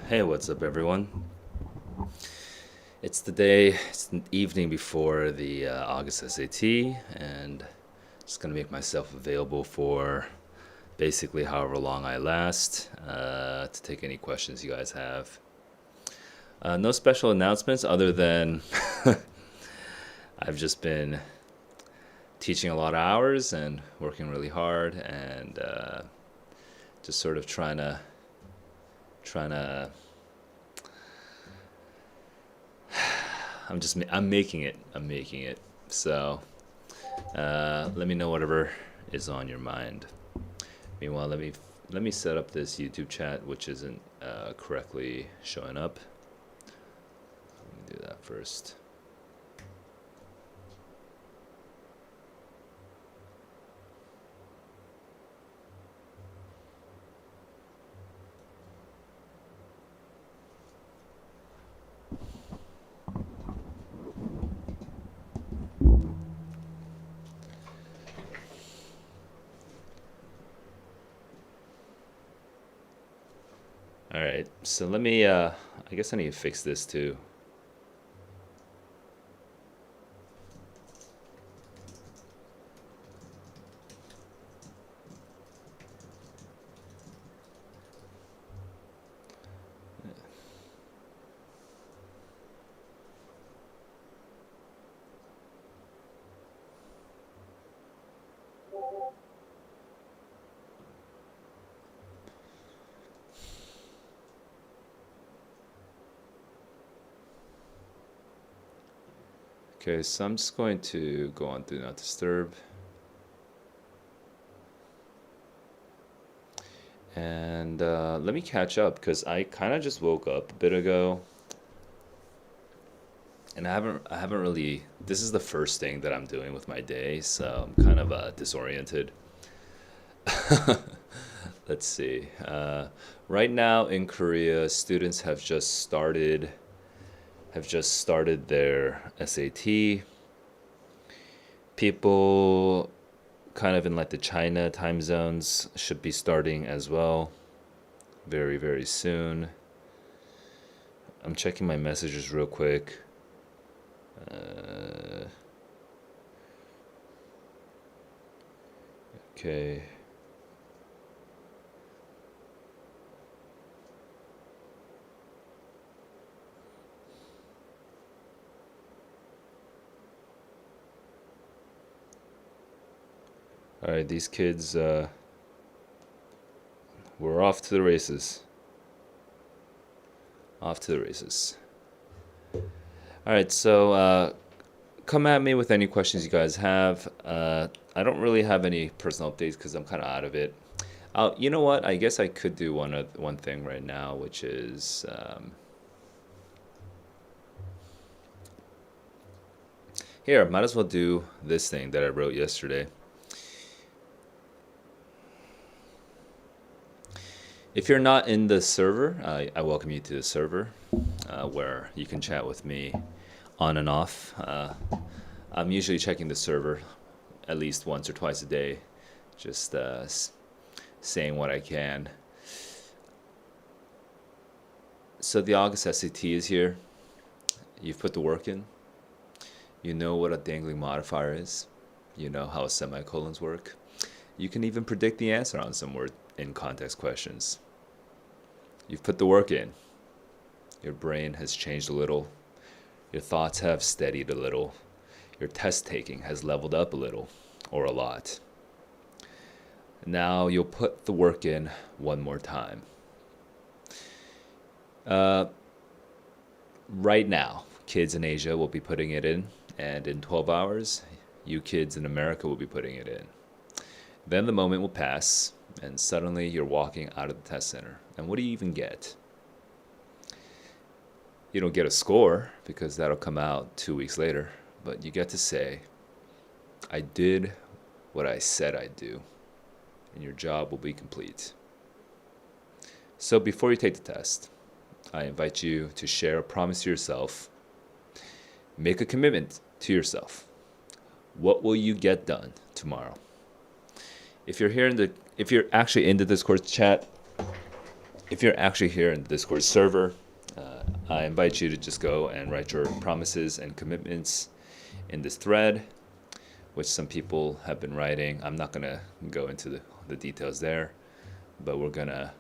Hey, what's up, everyone? It's the evening before the August SAT, and just gonna make myself available for basically however long I last to take any questions you guys have. No special announcements other than I've just been teaching a lot of hours and working really hard, and just sort of trying to I'm making it. I'm making it. So let me know whatever is on your mind. Meanwhile, let me set up this YouTube chat, which isn't correctly showing up. Let me do that first. All right. So let me. I guess I need to fix this too. Okay. So I'm just going to go on Do Not Disturb. And let me catch up because I kind of just woke up a bit ago, and I haven't really. This is the first thing that I'm doing with my day, so I'm kind of disoriented. Let's see. Right now in Korea, students have just started their SAT. People kind of in like the China time zones should be starting as well very, very soon. I'm checking my messages real quick. Uh, okay. All right, these kids, we're off to the races. Off to the races. All right, so come at me with any questions you guys have. I don't really have any personal updates because I'm kind of out of it. You know what? I guess I could do one thing right now, which is here. Might as well do this thing that I wrote yesterday. If you're not in the server, I welcome you to the server where you can chat with me on and off. I'm usually checking the server at least once or twice a day, just saying what I can. So the August SAT is here. You've put the work in. You know what a dangling modifier is. You know how semicolons work. You can even predict the answer on some word in context questions. You've put the work in. Your brain has changed a little. Your thoughts have steadied a little. Your test taking has leveled up a little, or a lot. Now you'll put the work in one more time. Uh, right now, kids in Asia will be putting it in, and in 12 hours, you kids in America will be putting it in. Then the moment will pass, and suddenly you're walking out of the test center. And what do you even get? You don't get a score because that'll come out 2 weeks later, but you get to say, I did what I said I'd do, and your job will be complete. So before you take the test, I invite you to share a promise to yourself. Make a commitment to yourself. What will you get done tomorrow? If you're actually in the Discord chat, if you're actually here in the Discord server, I invite you to just go and write your promises and commitments in this thread, which some people have been writing. I'm not gonna go into the details there, but we're gonna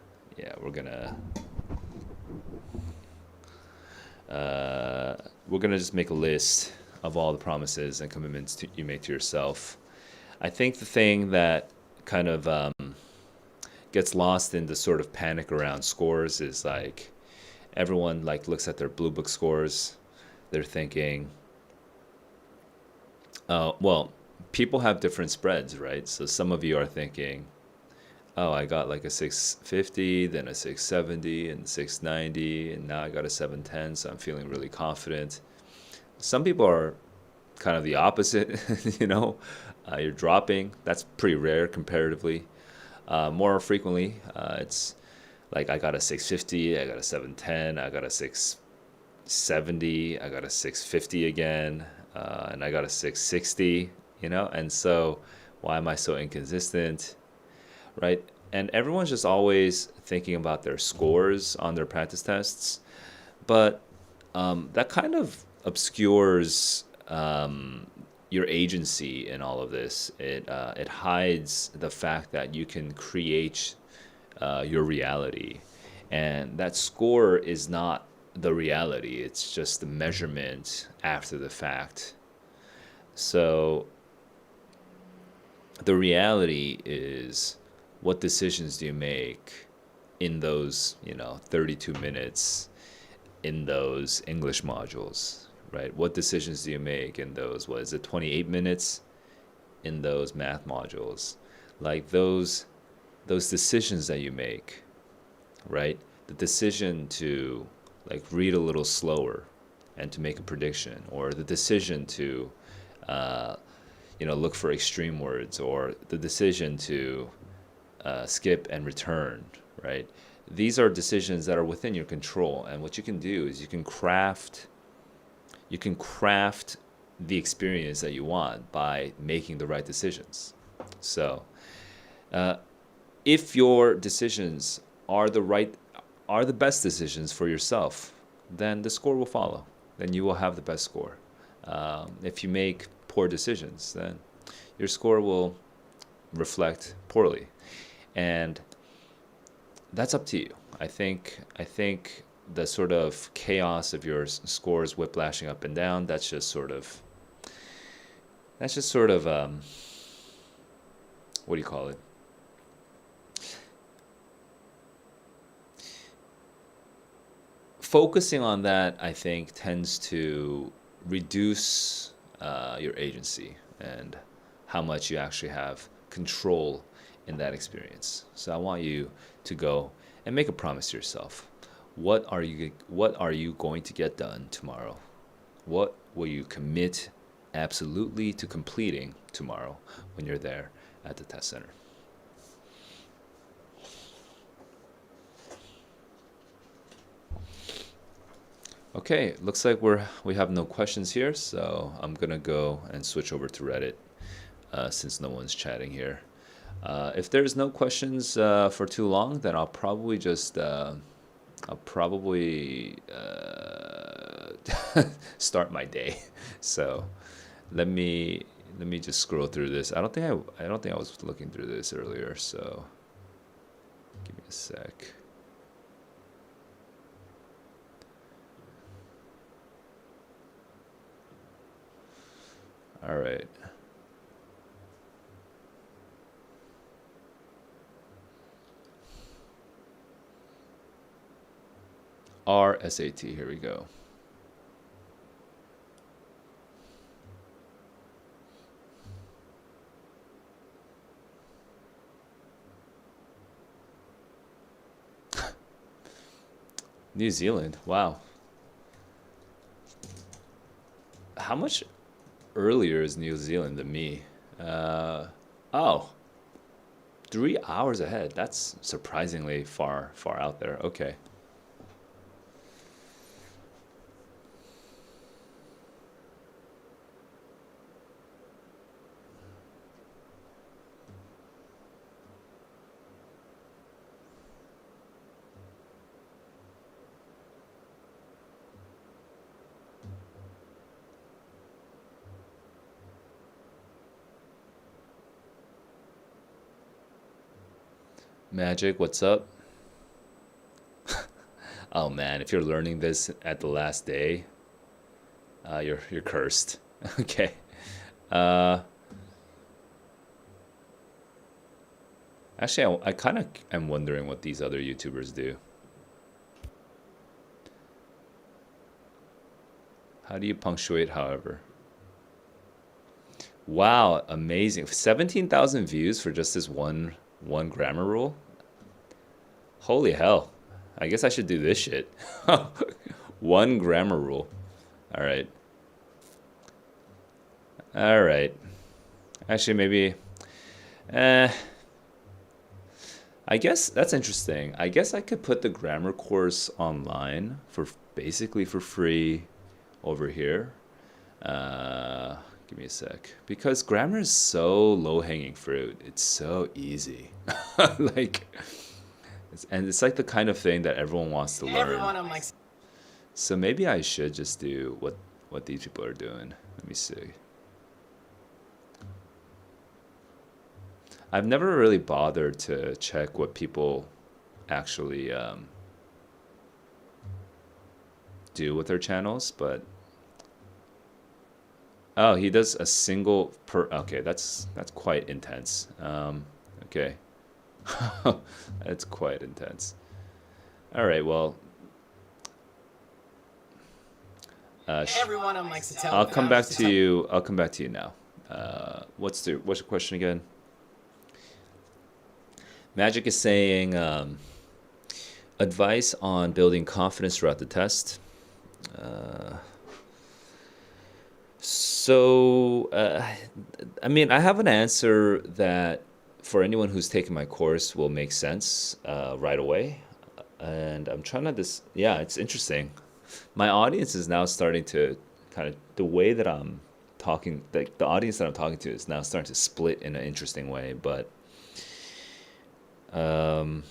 just make a list of all the promises and commitments you make to yourself. I think the thing that kind of gets lost in the sort of panic around scores is like everyone like looks at their blue book scores. They're thinking, well, people have different spreads, right? So some of you are thinking, oh, I got like a 650, then a 670 and 690, and now I got a 710, so I'm feeling really confident. Some people are kind of the opposite, you're dropping. That's pretty rare comparatively. More frequently, it's like I got a 650, I got a 710, I got a 670, I got a 650 again, and I got a 660, and so why am I so inconsistent? Right? And everyone's just always thinking about their scores on their practice tests, but that kind of obscures your agency in all of this. It hides the fact that you can create your reality, and that score is not the reality. It's just the measurement after the fact. So the reality is, what decisions do you make in those 32 minutes in those English modules, right? What decisions do you make in those, 28 minutes in those math modules? Like those decisions that you make, right? The decision to like read a little slower and to make a prediction, or the decision to look for extreme words, or the decision to skip and return, right? These are decisions that are within your control, and what you can do is you can craft the experience that you want by making the right decisions. So if your decisions are the best decisions for yourself, then the score will follow. Then you will have the best score. If you make poor decisions, then your score will reflect poorly, and that's up to you. I think the sort of chaos of your scores whiplashing up and down, that's just sort of what do you call it? Focusing on that, I think, tends to reduce your agency and how much you actually have control in that experience. So I want you to go and make a promise to yourself. What are you going to get done tomorrow? What will you commit absolutely to completing tomorrow when you're there at the test center? Okay, looks like we have no questions here, so I'm gonna go and switch over to Reddit since no one's chatting here. If there's no questions for too long, then I'll probably just start my day. So let me just scroll through this. I don't think I was looking through this earlier, so give me a sec. All right. RSAT, here we go. New Zealand, wow. How much earlier is New Zealand than me? Oh, 3 hours ahead. That's surprisingly far out there. Okay. Magic, what's up? Oh man, if you're learning this at the last day, you're cursed. Okay. Uh, Actually, I kind of am wondering what these other YouTubers do. How do you punctuate, however? Wow, amazing. 17,000 views for just this one grammar rule? Holy hell. I guess I should do this shit. One grammar rule. All right. All right. Actually, maybe eh I guess that's interesting. I guess I could put the grammar course online for basically for free over here. Uh, Give me a sec. Because grammar is so low-hanging fruit. It's so easy. Like, and it's like the kind of thing that everyone wants to learn. So maybe I should just do what these people are doing. Let me see. I've never really bothered to check what people actually do with their channels, but oh, he does a single per. Okay, that's quite intense. Okay, that's quite intense. All right, well, Everyone likes to tell I'll me come that. back to you. I'll come back to you now. What's your question again? Magic is saying advice on building confidence throughout the test. Uh, so, I mean, I have an answer that for anyone who's taken my course will make sense right away. And I'm trying to this. Yeah, it's interesting. My audience is now starting to kind of the way that I'm talking. The audience that I'm talking to is now starting to split in an interesting way. But um,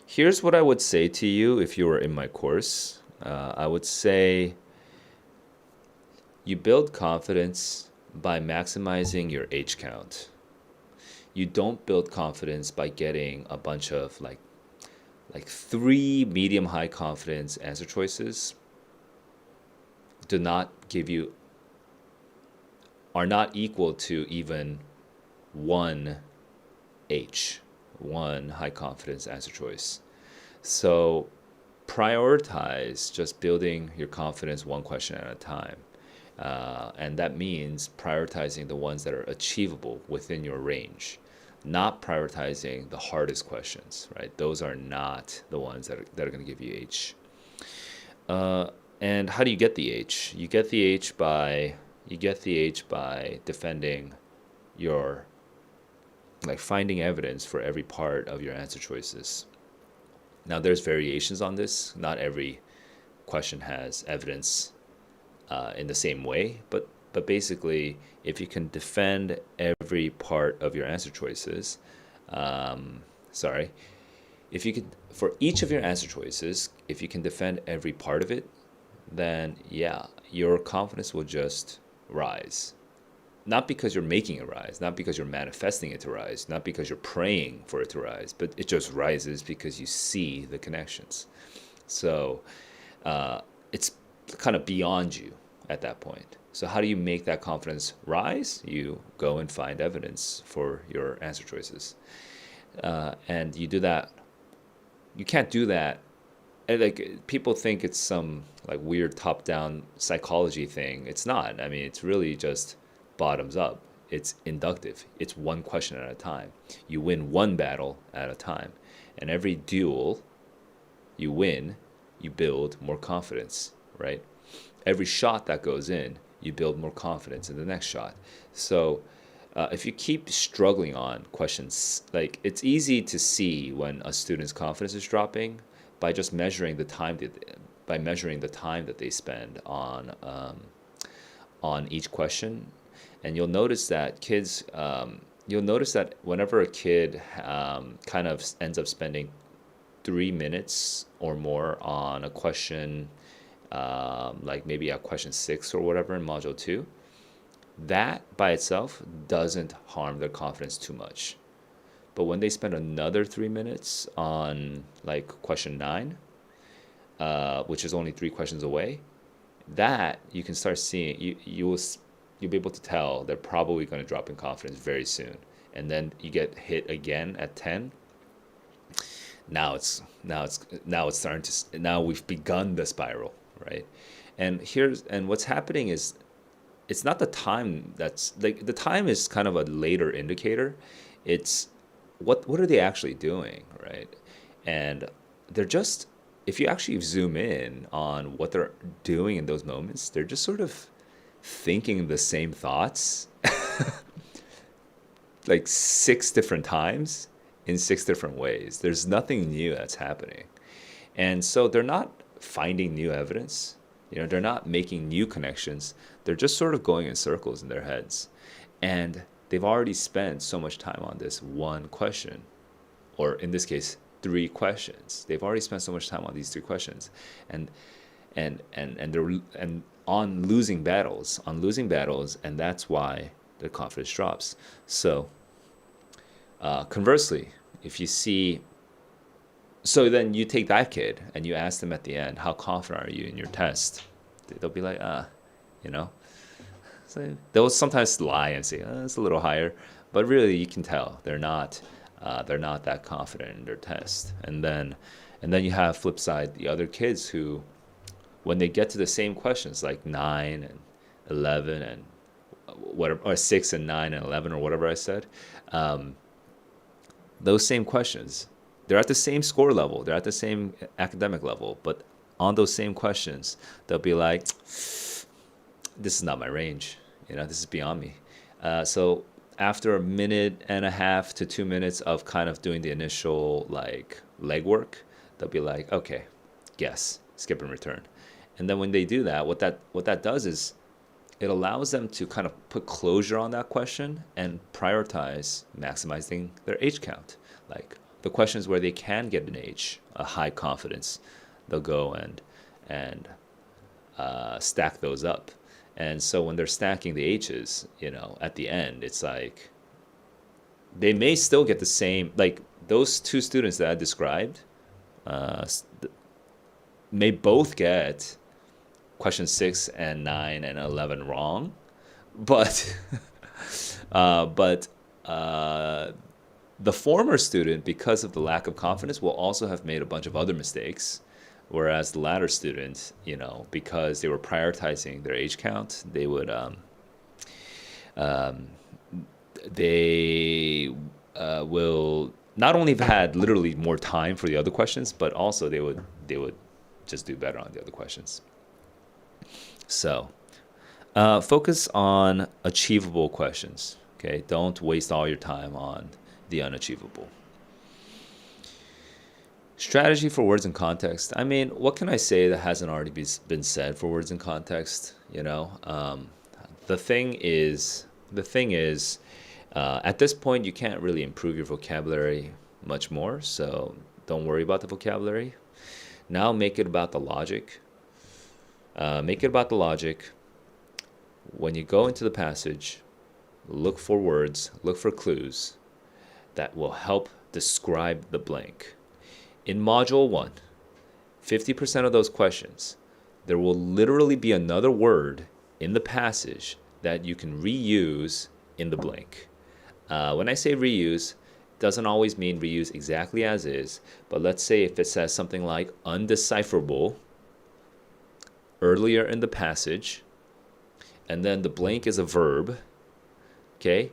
here's what I would say to you if you were in my course. I would say you build confidence by maximizing your H count. You don't build confidence by getting a bunch of like three medium high confidence answer choices do not give you are not equal to even one H, one high confidence answer choice. So prioritize just building your confidence one question at a time. And that means prioritizing the ones that are achievable within your range, not prioritizing the hardest questions, right? Those are not the ones that are going to give you H. Uh, and how do you get the H? You get the H by defending your like finding evidence for every part of your answer choices. Now there's variations on this. Not every question has evidence in the same way, but basically, if you can defend every part of your answer choices, sorry, if you can for each of your answer choices, if you can defend every part of it, then yeah, your confidence will just rise. Not because you're making it rise, not because you're manifesting it to rise, not because you're praying for it to rise, but it just rises because you see the connections. So it's kind of beyond you at that point. So how do you make that confidence rise? You go and find evidence for your answer choices, and you do that. You can't do that. And like people think it's some like weird top-down psychology thing. It's not. I mean, it's really just bottoms up. It's inductive. It's one question at a time. You win one battle at a time, and every duel you win, you build more confidence, right? Every shot that goes in, you build more confidence in the next shot. So if you keep struggling on questions, like it's easy to see when a student's confidence is dropping by just measuring the time that they spend on each question, and you'll notice that whenever a kid kind of ends up spending 3 minutes or more on a question, like maybe a question 6 or whatever in module 2, that by itself doesn't harm their confidence too much. But when they spend another 3 minutes on like question 9, which is only 3 questions away, that you can start seeing, you'll be able to tell they're probably going to drop in confidence very soon. And then you get hit again at 10. Now it's starting to, now we've begun the spiral, right? And what's happening is, it's not the time that's like, the time is kind of a later indicator. It's what are they actually doing, right? And they're just, if you actually zoom in on what they're doing in those moments, they're just sort of thinking the same thoughts like 6 different times in 6 different ways. There's nothing new that's happening. And so they're not finding new evidence. They're not making new connections. They're just sort of going in circles in their heads. And they've already spent so much time on this one question, or in this case, 3 questions. They've already spent so much time on these 3 questions. And they're on losing battles, and that's why the confidence drops. So conversely, if you see, so then you take that kid and you ask them at the end, how confident are you in your test? They'll be like, So they'll sometimes lie and say, it's a little higher, but really you can tell they're not that confident in their test. And then you have flip side, the other kids who, when they get to the same questions like 9 and 11 and whatever, or 6 and 9 and 11 or whatever I said, those same questions, they're at the same score level, they're at the same academic level, but on those same questions, they'll be like, this is not my range, this is beyond me. So after a minute and a half to 2 minutes of kind of doing the initial like legwork, they'll be like, okay, guess, skip and return. And then when they do that, what that does is it allows them to kind of put closure on that question and prioritize maximizing their H count. Like the questions where they can get an H, a high confidence, they'll go and stack those up. And so when they're stacking the H's, at the end, it's like they may still get the same, like those 2 students that I described may both get question 6 and 9 and 11 wrong, but the former student, because of the lack of confidence, will also have made a bunch of other mistakes, whereas the latter student, because they were prioritizing their H count, they would will not only have had literally more time for the other questions, but also they would just do better on the other questions. So focus on achievable questions. Okay, don't waste all your time on the unachievable. Strategy for words in context. I mean, what can I say that hasn't already been said for words in context? The thing is, at this point, you can't really improve your vocabulary much more. So don't worry about the vocabulary. Now make it about the logic. When you go into the passage, look for words, look for clues that will help describe the blank. In Module 1, 50% of those questions, there will literally be another word in the passage that you can reuse in the blank. When I say reuse, it doesn't always mean reuse exactly as is, but let's say if it says something like undecipherable earlier in the passage, and then the blank is a verb, okay?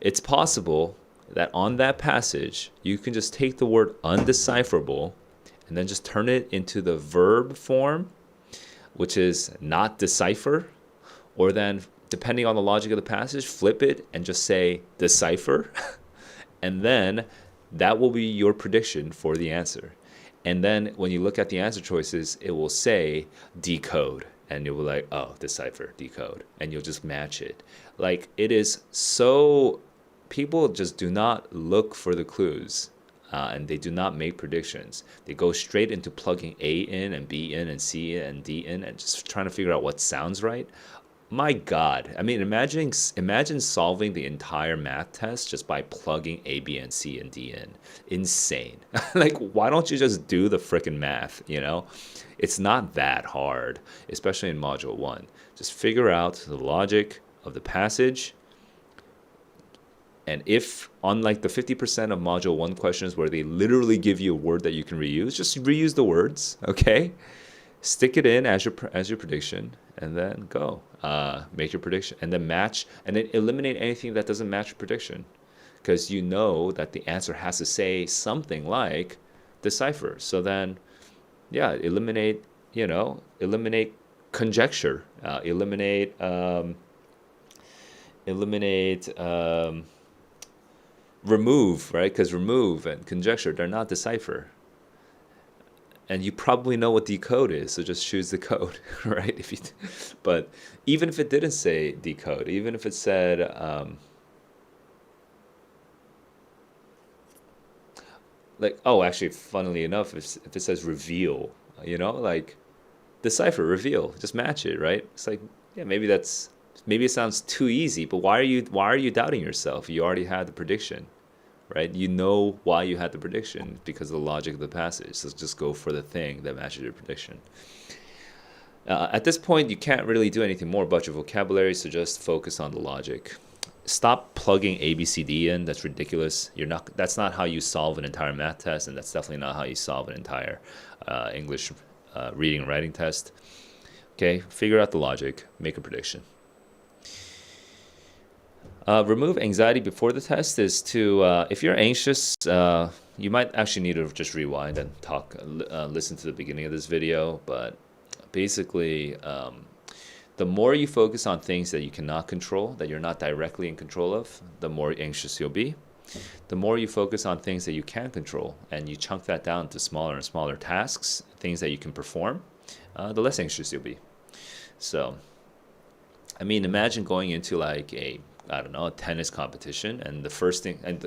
It's possible that on that passage, you can just take the word undecipherable and then just turn it into the verb form, which is not decipher, or then, depending on the logic of the passage, flip it and just say decipher, and then that will be your prediction for the answer. And then when you look at the answer choices, it will say decode, and you'll be like, oh, decipher, decode, and you'll just match it. Like, it is so, people just do not look for the clues, and they do not make predictions. They go straight into plugging A in and B in and C in and D in and just trying to figure out what sounds right. My God. I mean, imagine solving the entire math test just by plugging A, B, and C and D in. Insane. Like, why don't you just do the freaking math, you know? It's not that hard, especially in module 1. Just figure out the logic of the passage. And if, unlike the 50% of module 1 questions where they literally give you a word that you can reuse, just reuse the words, okay? Stick it in as your prediction, and then go make your prediction, and then match, and then eliminate anything that doesn't match your prediction, because you know that the answer has to say something like decipher. So then, yeah, eliminate conjecture, eliminate remove, right? Because remove and conjecture, they're not decipher. And you probably know what decode is, so just choose the code, right? But even if it didn't say decode, even if it said, like, oh, actually, funnily enough, if it says reveal, like decipher, reveal, just match it, right? It's like, yeah, maybe it sounds too easy, but why are you doubting yourself? You already had the prediction, right? You know why you had the prediction, because of the logic of the passage. So just go for the thing that matches your prediction. At this point, you can't really do anything more about your vocabulary, so just focus on the logic. Stop plugging A, B, C, D in. That's ridiculous. That's not how you solve an entire math test, and that's definitely not how you solve an entire English reading and writing test. Okay, figure out the logic, make a prediction. Remove anxiety before the test is to, if you're anxious, you might actually need to just rewind and listen to the beginning of this video. But basically, the more you focus on things that you cannot control, that you're not directly in control of, the more anxious you'll be. The more you focus on things that you can control, and you chunk that down to smaller and smaller tasks, things that you can perform, the less anxious you'll be. So, I mean, imagine going into like a tennis competition, and the first thing, and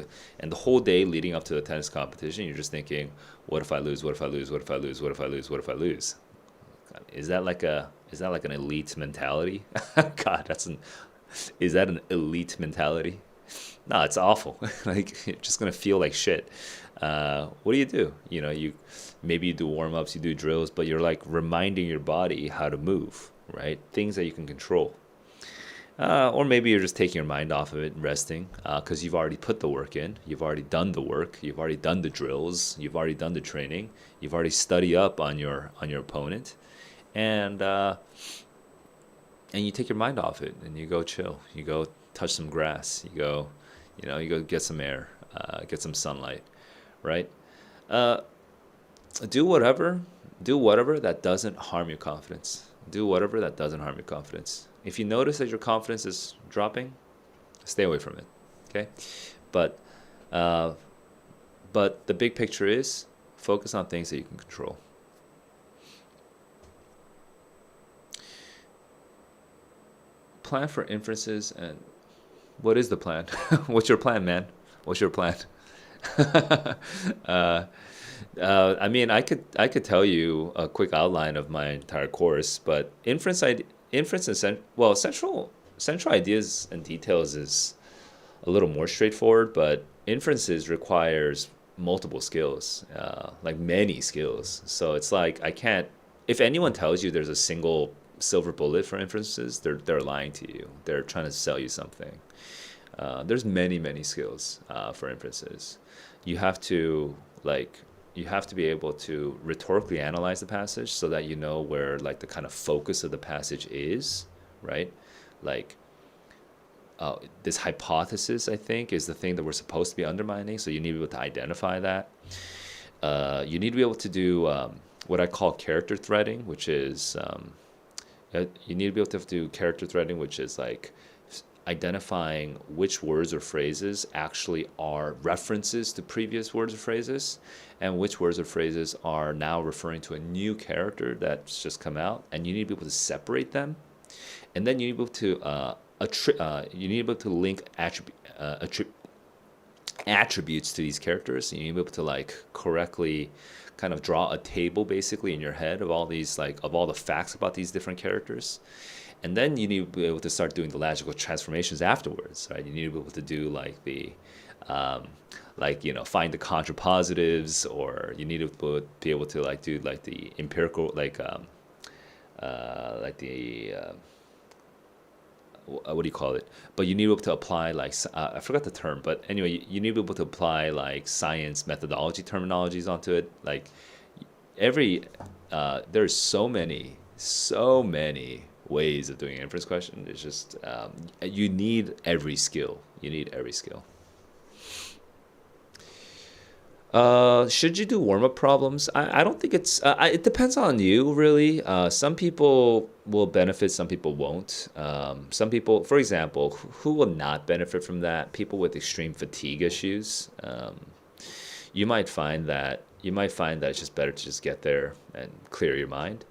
the whole day leading up to the tennis competition, you're just thinking, what if I lose? What if I lose? What if I lose? What if I lose? What if I lose? Is that like an elite mentality? God, is that an elite mentality? No, it's awful. Like, you're just gonna feel like shit. What do? Maybe you do warm-ups, you do drills, but you're like reminding your body how to move, right? Things that you can control. Or maybe you're just taking your mind off of it and resting, because you've already put the work in. You've already done the work. You've already done the drills. You've already done the training. You've already studied up on your opponent, and you take your mind off it and you go chill. You go touch some grass. You go get some air, get some sunlight, right? Do whatever that doesn't harm your confidence. Do whatever that doesn't harm your confidence. If you notice that your confidence is dropping, stay away from it, okay? But the big picture is focus on things that you can control. Plan for inferences, and what is the plan? What's your plan, man? What's your plan? I mean, I could tell you a quick outline of my entire course, but central ideas and details is a little more straightforward, but inferences requires multiple skills, like many skills. So it's like, if anyone tells you there's a single silver bullet for inferences, they're lying to you. They're trying to sell you something. There's many skills for inferences. You have to be able to rhetorically analyze the passage so that you know where like the kind of focus of the passage is, right? Like, this hypothesis, I think, is the thing that we're supposed to be undermining. So you need to be able to identify that. You need to be able to do what I call character threading, which is you need to be able to do character threading, which is like identifying which words or phrases actually are references to previous words or phrases, and which words or phrases are now referring to a new character that's just come out, and you need to be able to separate them. And then you need to be able to link attributes to these characters. You need to be able to like correctly kind of draw a table basically in your head of all the facts about these different characters. and then you need to be able to start doing the logical transformations afterwards, right? You need to be able to do like the like, find the contrapositives, or you need to be able to like do like the empirical, like the what do you call it? But you need to be able to apply like I forgot the term, but anyway, you need to be able to apply like science methodology terminologies onto it. Like every there's so many ways of doing an inference question. It's just you need every skill. You need every skill. Should you do warm-up problems? I don't think it depends on you, really. Some people will benefit, some people won't. Some people, for example, who will not benefit from that? People with extreme fatigue issues. You might find that it's just better to just get there and clear your mind.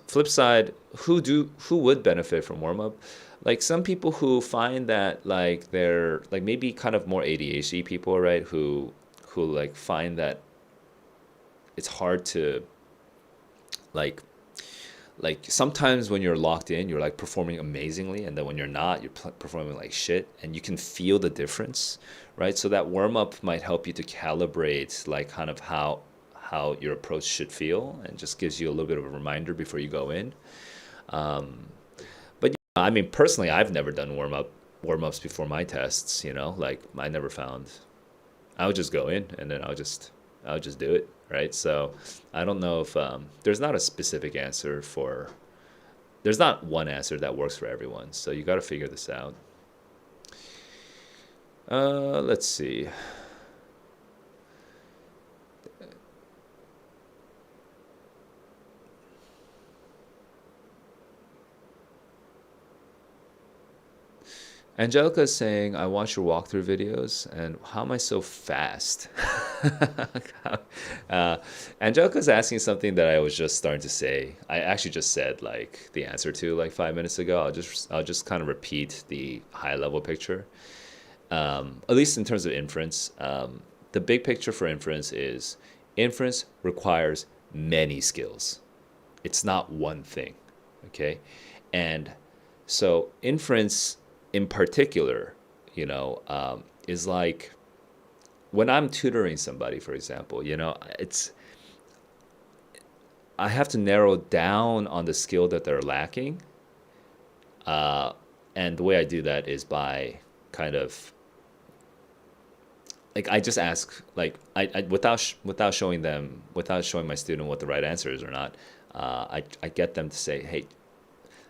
Flip side, who would benefit from warm-up? Like some people who find that like they're like maybe kind of more ADHD people, right? Who like find that it's hard to like sometimes when you're locked in, you're like performing amazingly, and then when you're not, you're performing like shit, and you can feel the difference, right? So that warm up might help you to calibrate like kind of how your approach should feel, and just gives you a little bit of a reminder before you go in. But yeah, I mean, personally, I've never done warm ups before my tests. Like I never found. I would just go in, and then I would just do it, right? So I don't know if there's not a specific answer for. There's not one answer that works for everyone, so you got to figure this out. Let's see. Angelica is saying, I watch your walkthrough videos, and how am I so fast? uh, Angelica's asking something that I was just starting to say. I actually just said like the answer to like 5 minutes ago. I'll just kind of repeat the high level picture. At least in terms of inference, the big picture for inference is inference requires many skills. It's not one thing, okay? And so inference in particular, is like when I'm tutoring somebody, for example, I have to narrow down on the skill that they're lacking. Uh, and the way I do that is by kind of like I just ask like without showing my student what the right answer is or not. I get them to say, hey,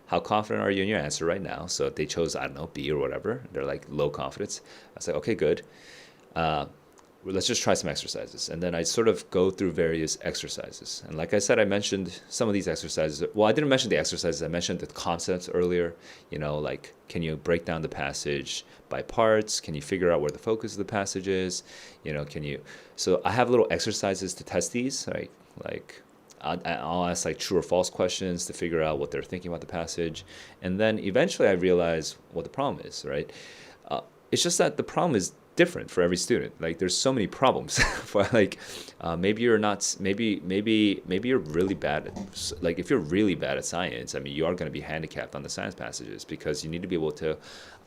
how confident are you in your answer right now? So if they chose, I don't know, B or whatever, they're like low confidence. I say, okay, good. Uh, let's just try some exercises. And then I sort of go through various exercises. And like I said, I mentioned some of these exercises. Well, I didn't mention the exercises. I mentioned the concepts earlier. Like, can you break down the passage by parts? Can you figure out where the focus of the passage is? So I have little exercises to test these, right? Like, I'll ask like true or false questions to figure out what they're thinking about the passage. And then eventually I realize what the problem is, right? It's just that the problem is different for every student. Like there's so many problems for like, maybe you're not, maybe you're really bad at, like if you're really bad at science, I mean, you are going to be handicapped on the science passages because you need to be able to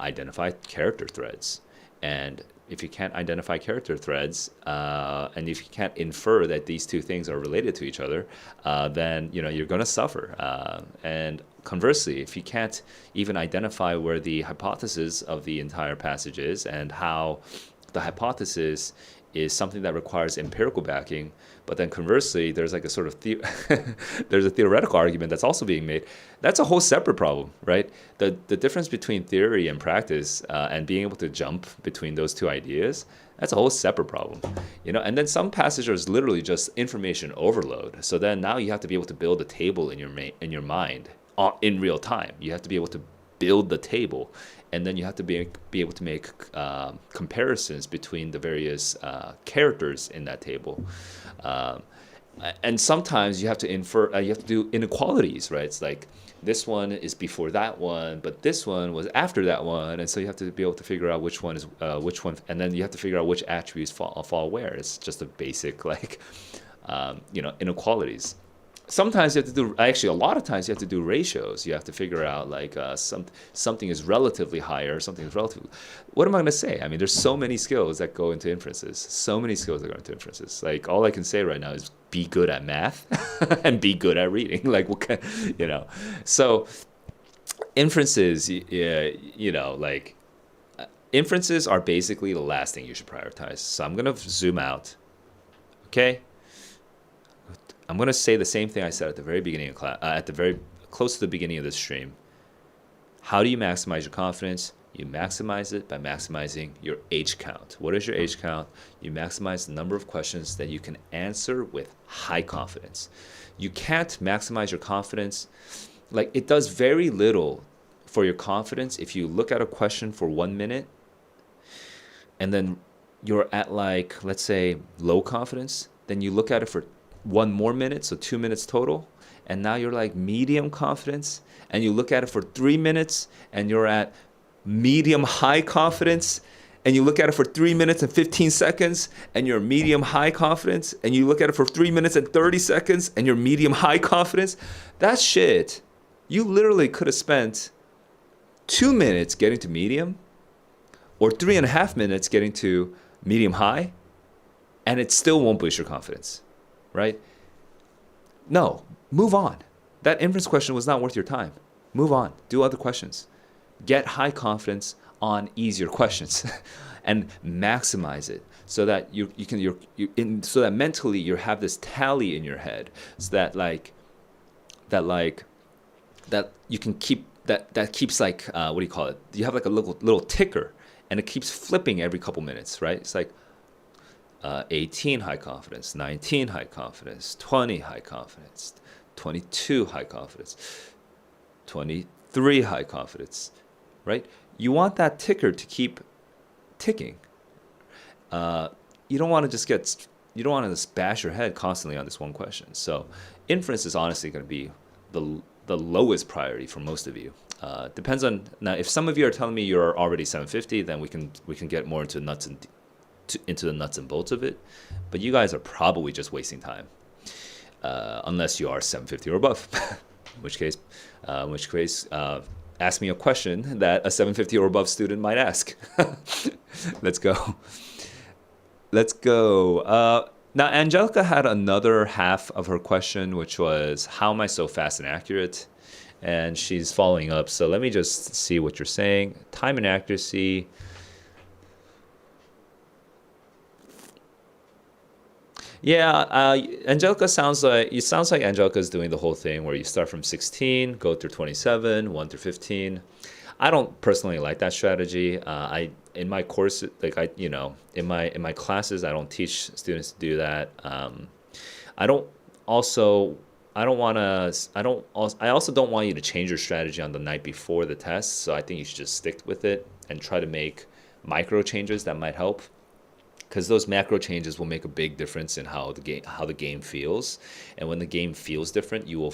identify character threads. And if you can't identify character threads, and if you can't infer that these two things are related to each other, then you're going to suffer. And conversely, if you can't even identify where the hypothesis of the entire passage is and how the hypothesis is something that requires empirical backing, but then conversely, there's like a sort of there's a theoretical argument that's also being made. That's a whole separate problem, right? The difference between theory and practice, and being able to jump between those two ideas, that's a whole separate problem, And then some passages are literally just information overload. So then now you have to be able to build a table in your mind in real time. You have to be able to build the table, and then you have to be able to make comparisons between the various characters in that table. Um, and sometimes you have to you have to do inequalities, right? It's like this one is before that one, but this one was after that one, and so you have to be able to figure out which one is which one, and then you have to figure out which attributes fall where. It's just a basic like inequalities. sometimes you have to do, actually a lot of times you have to do ratios. You have to figure out like something is relatively higher, something is relatively, what am I going to say? I mean, there's so many skills that go into inferences, so many skills that go into inferences. Like all I can say right now is be good at math and be good at reading. Like what kind, you know. So inferences, yeah, you know, like inferences are basically the last thing you should prioritize. So I'm going to zoom out. Okay, I'm going to say the same thing I said at the very beginning of class, at the very close to the beginning of this stream. How do you maximize your confidence? You maximize it by maximizing your H count. What is your H count? You maximize the number of questions that you can answer with high confidence. You can't maximize your confidence. Like it does very little for your confidence if you look at a question for 1 minute and then you're at like, let's say, low confidence. Then you look at it for 1 more minute, so 2 minutes total, and now you're like medium confidence, and you look at it for 3 minutes and you're at medium high confidence, and you look at it for 3 minutes and 15 seconds and you're medium high confidence, and you look at it for 3 minutes and 30 seconds and you're medium high confidence. That shit, you literally could have spent 2 minutes getting to medium or 3.5 minutes getting to medium high, and it still won't boost your confidence. Right? No, move on. That inference question was not worth your time. Move on. Do other questions. Get high confidence on easier questions, and maximize it so that so that mentally you have this tally in your head, so that you can keep that keeps like what do you call it? You have like a little ticker, and it keeps flipping every couple minutes, right? It's like 18 high confidence, 19 high confidence, 20 high confidence, 22 high confidence, 23 high confidence, right? You want that ticker to keep ticking. You don't want to just bash your head constantly on this one question. So inference is honestly going to be the lowest priority for most of you. Depends on, now if some of you are telling me you're already 750, then we can get more into the nuts and bolts of it, but you guys are probably just wasting time, unless you are 750 or above, in which case, ask me a question that a 750 or above student might ask. Let's go. Now, Angelica had another half of her question, which was, how am I so fast and accurate? And she's following up, so let me just see what you're saying. Time and accuracy. Yeah, Angelica sounds like Angelica's doing the whole thing where you start from 16, go through 27, 1 through 15. I don't personally like that strategy. In my course, like in my classes, I don't teach students to do that. I also don't want you to change your strategy on the night before the test. So I think you should just stick with it and try to make micro changes that might help, because those macro changes will make a big difference in how the game feels. And when the game feels different, you will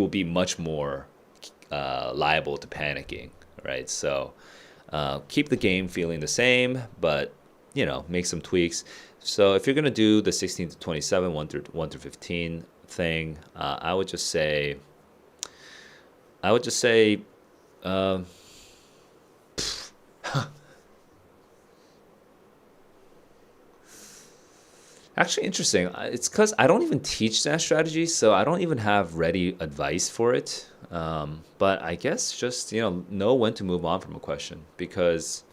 be much more liable to panicking, right? So keep the game feeling the same, but make some tweaks. So if you're gonna do the 16 to 27, 1 through 15 thing, I would just say, actually interesting. It's because I don't even teach that strategy, so I don't even have ready advice for it. But I guess just know when to move on from a question, because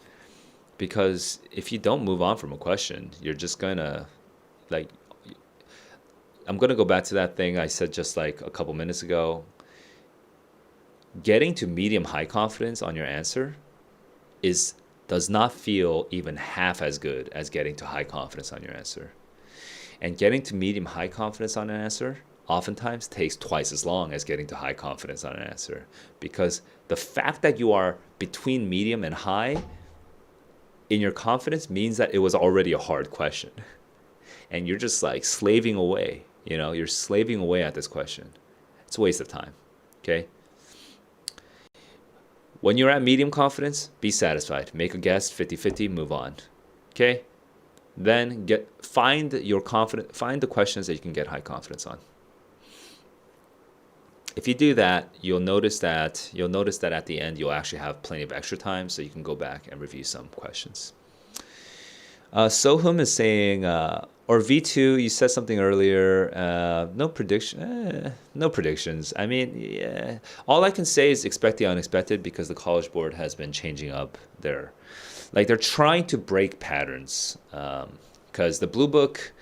if you don't move on from a question, you're just gonna, like, I'm gonna go back to that thing I said just like a couple minutes ago. Getting to medium high confidence on your answer does not feel even half as good as getting to high confidence on your answer. And getting to medium high confidence on an answer oftentimes takes twice as long as getting to high confidence on an answer, because the fact that you are between medium and high in your confidence means that it was already a hard question. And you're just like slaving away, you're slaving away at this question. It's a waste of time, okay? When you're at medium confidence, be satisfied. Make a guess, 50-50, move on, okay? Then find the questions that you can get high confidence on. If you do that, you'll notice that at the end you'll actually have plenty of extra time, so you can go back and review some questions. Sohum is saying, or V2, you said something earlier. No prediction. No predictions. I mean, yeah. All I can say is expect the unexpected, because the College Board has been changing up they're trying to break patterns. Because the Blue Book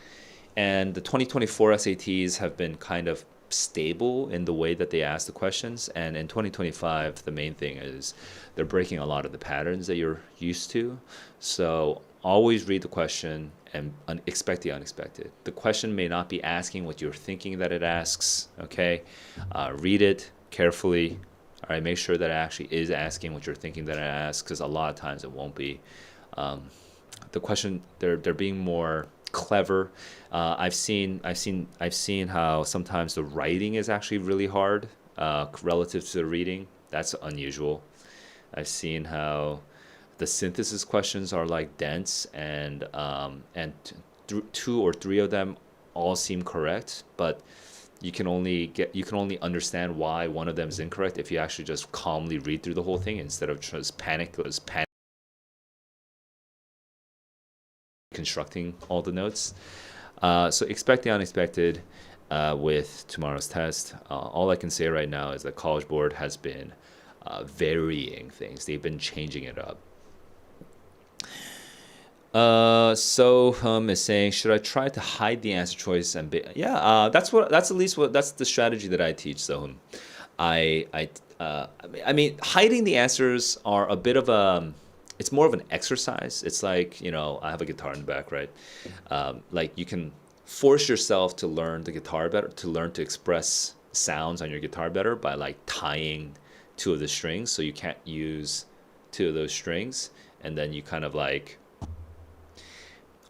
and the 2024 SATs have been kind of stable in the way that they ask the questions, and in 2025 the main thing is they're breaking a lot of the patterns that you're used to. So always read the question and expect the unexpected. The question may not be asking what you're thinking that it asks. Okay, read it carefully. All right, make sure that it actually is asking what you're thinking that it asks, because a lot of times it won't be. The question, they're being more clever. I've seen how sometimes the writing is actually really hard relative to the reading. That's unusual. I've seen how the synthesis questions are like dense, and two or three of them all seem correct, but you can only understand why one of them is incorrect if you actually just calmly read through the whole thing instead of just panic constructing all the notes. So expect the unexpected with tomorrow's test. All I can say right now is that College Board has been varying things. They've been changing it up. Is saying, should I try to hide the answer choice and that's the strategy that I teach. Sohum, I mean, hiding the answers are a bit of a, it's more of an exercise. It's like, I have a guitar in the back, right? Like you can force yourself to learn the guitar better, to learn to express sounds on your guitar better by like tying two of the strings, so you can't use two of those strings, and then you kind of like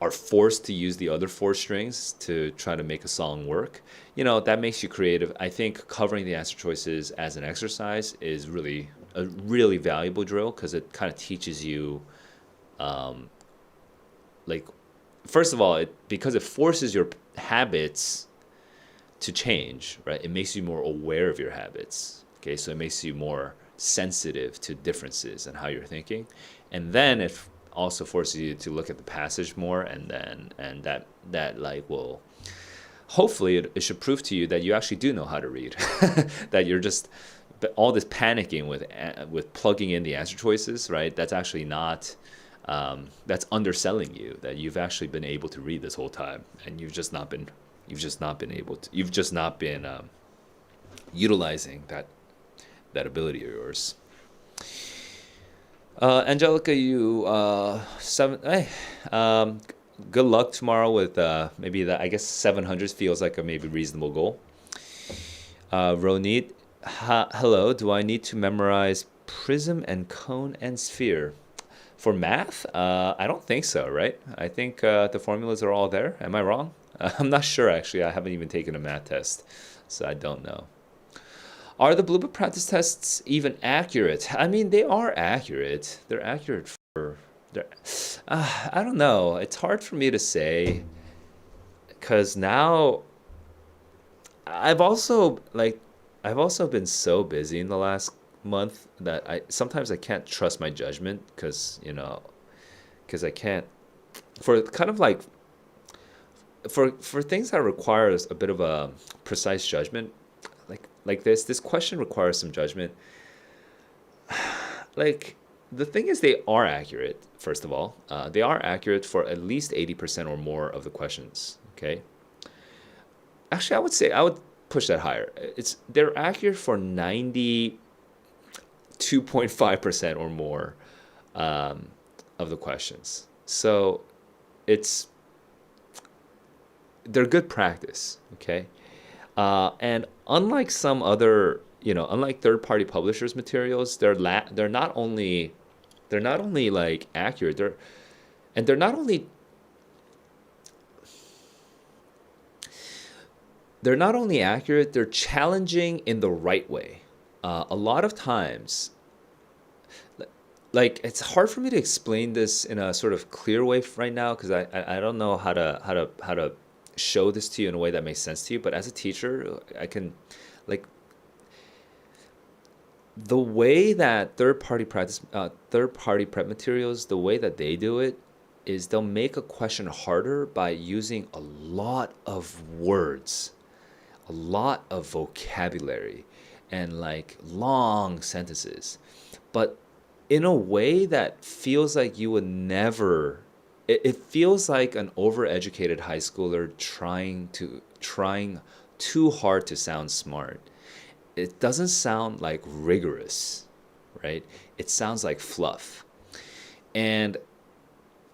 are forced to use the other four strings to try to make a song work. That makes you creative. I think covering the answer choices as an exercise is really a really valuable drill, because it kind of teaches you, like, first of all, because it forces your habits to change, right? It makes you more aware of your habits. Okay, so it makes you more sensitive to differences and how you're thinking, and then it also forces you to look at the passage more, and that like will hopefully it should prove to you that you actually do know how to read. That you're just, but all this panicking with plugging in the answer choices, right? That's actually not, that's underselling you, that you've actually been able to read this whole time, and you've just not been utilizing that ability of yours. Angelica, you hey, good luck tomorrow with maybe that. I guess 700 feels like a maybe reasonable goal. Ronit, hello. Do I need to memorize prism and cone and sphere for math? I don't think so, right? I think the formulas are all there. Am I wrong? I'm not sure, actually. I haven't even taken a math test, so I don't know. Are the Blue Book practice tests even accurate? I mean, they are accurate. They're accurate I don't know. It's hard for me to say, because now I've also been so busy in the last month that sometimes I can't trust my judgment, because I can't, for kind of like for things that requires a bit of a precise judgment, like this question requires some judgment. Like, the thing is, they are accurate. First of all, they are accurate for at least 80% or more of the questions. Okay, actually, I would push that higher. They're accurate for 92.5% or more of the questions. So they're good practice. Okay. And unlike some other, unlike third-party publishers' materials, they're not only like accurate, they're not only accurate, they're challenging in the right way. A lot of times, like it's hard for me to explain this in a sort of clear way right now because I don't know how to show this to you in a way that makes sense to you. But as a teacher, I can like the way that third party prep materials, the way that they do it is they'll make a question harder by using a lot of words, a lot of vocabulary, and like long sentences, but in a way that feels like you would never. It feels like an overeducated high schooler trying too hard to sound smart. It doesn't sound like rigorous, right? It sounds like fluff. And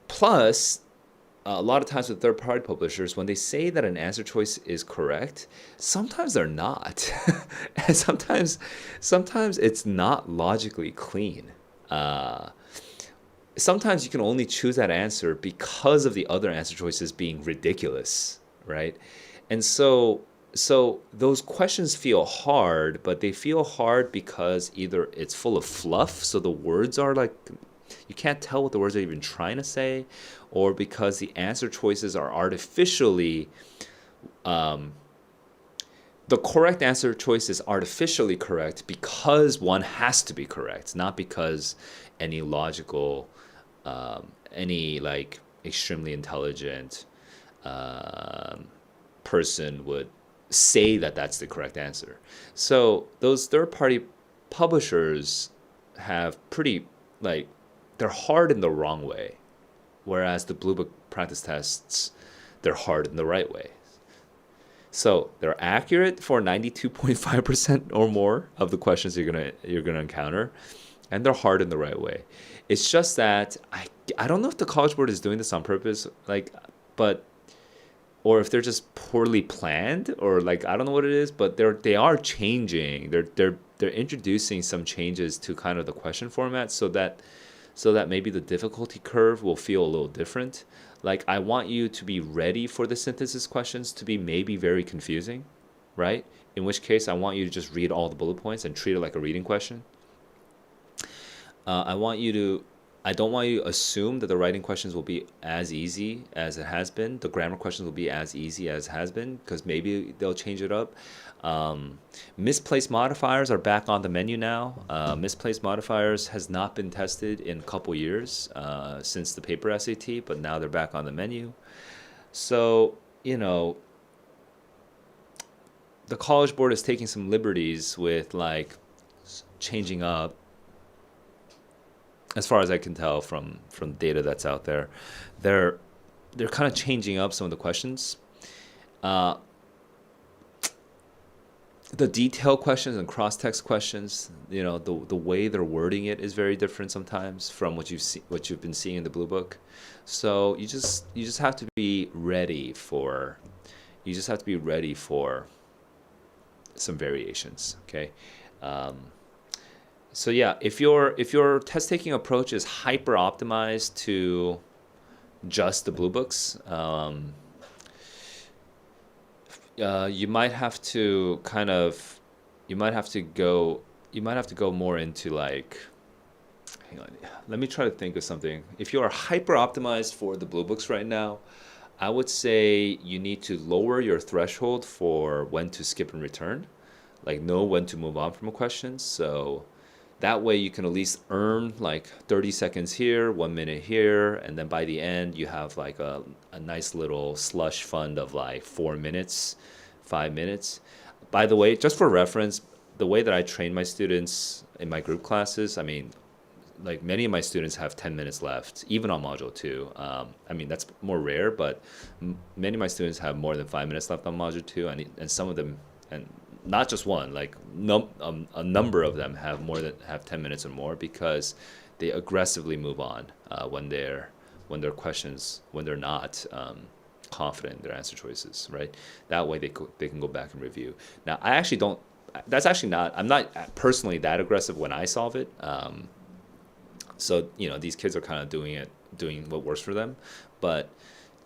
plus, a lot of times with third party publishers, when they say that an answer choice is correct, sometimes they're not. And sometimes it's not logically clean. Uh, Sometimes you can only choose that answer because of the other answer choices being ridiculous, right? And so those questions feel hard, but they feel hard because either it's full of fluff, so the words are like you can't tell what the words are even trying to say, or because the answer choices are artificially um, the correct answer choice is artificially correct because one has to be correct, not because any logical, any like extremely intelligent um, person would say that that's the correct answer. So those third party publishers have pretty like they're hard in the wrong way, whereas the Blue Book practice tests they're hard in the right way. So they're accurate for 92.5% or more of the questions you're gonna encounter, and they're hard in the right way. It's just that I don't know if the College Board is doing this on purpose, like, but or if they're just poorly planned, or like I don't know what it is, but they are changing. They're introducing some changes to kind of the question format so that maybe the difficulty curve will feel a little different. Like I want you to be ready for the synthesis questions to be maybe very confusing, right? In which case I want you to just read all the bullet points and treat it like a reading question. I want you to. I don't want you to assume that the writing questions will be as easy as it has been. The grammar questions will be as easy as has been because maybe they'll change it up. Um, Misplaced modifiers are back on the menu now. Misplaced modifiers has not been tested in a couple years since the paper SAT, but now they're back on the menu. So, the College Board is taking some liberties with like changing up as far as I can tell from data that's out there, they're kind of changing up some of the questions. Uh, the detailed questions and cross text questions, the way they're wording it is very different sometimes from what you've been seeing in the Blue Book. So you just have to be ready for some variations. Okay. Um, so yeah, if your test taking approach is hyper optimized to just the Blue Books, you might have to kind of you might have to go more into like hang on, let me try to think of something. If you are hyper optimized for the Blue Books right now, I would say you need to lower your threshold for when to skip and return, like know when to move on from a question. So that way you can at least earn like 30 seconds here, 1 minute here, and then by the end you have like a nice little slush fund of like 4 minutes, 5 minutes. By the way, just for reference, the way that I train my students in my group classes, I mean, like many of my students have 10 minutes left, even on module two. I mean, that's more rare, but many of my students have more than 5 minutes left on module two, and some of them, and not just one, like a number of them have 10 minutes or more because they aggressively move on when they're not confident in their answer choices, right? That way they can go back and review. Now, I actually don't. That's actually not. I'm not personally that aggressive when I solve it. So these kids are kind of doing what works for them, but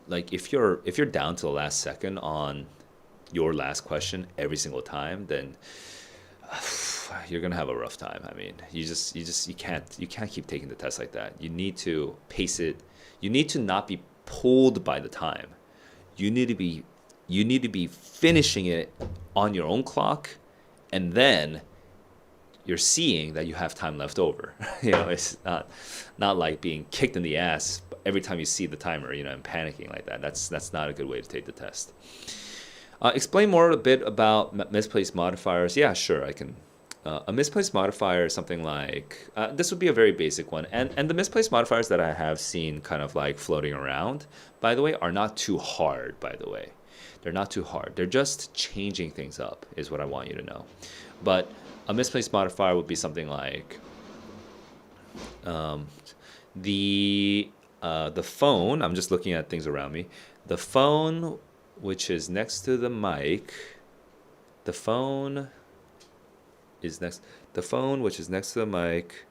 like if you're down to the last second on your last question every single time, then you're gonna have a rough time. I mean, you can't keep taking the test like that. You need to pace it. You need to not be pulled by the time. You need to be finishing it on your own clock, and then you're seeing that you have time left over. It's not like being kicked in the ass every time you see the timer, and panicking like that. That's not a good way to take the test. Explain more a bit about misplaced modifiers. Yeah, sure, I can. A misplaced modifier is something like, this would be a very basic one. And the misplaced modifiers that I have seen kind of like floating around, by the way, are not too hard, by the way. They're not too hard. They're just changing things up is what I want you to know. But a misplaced modifier would be something like the phone. I'm just looking at things around me. The phone which is next to the mic. The phone which is next to the mic.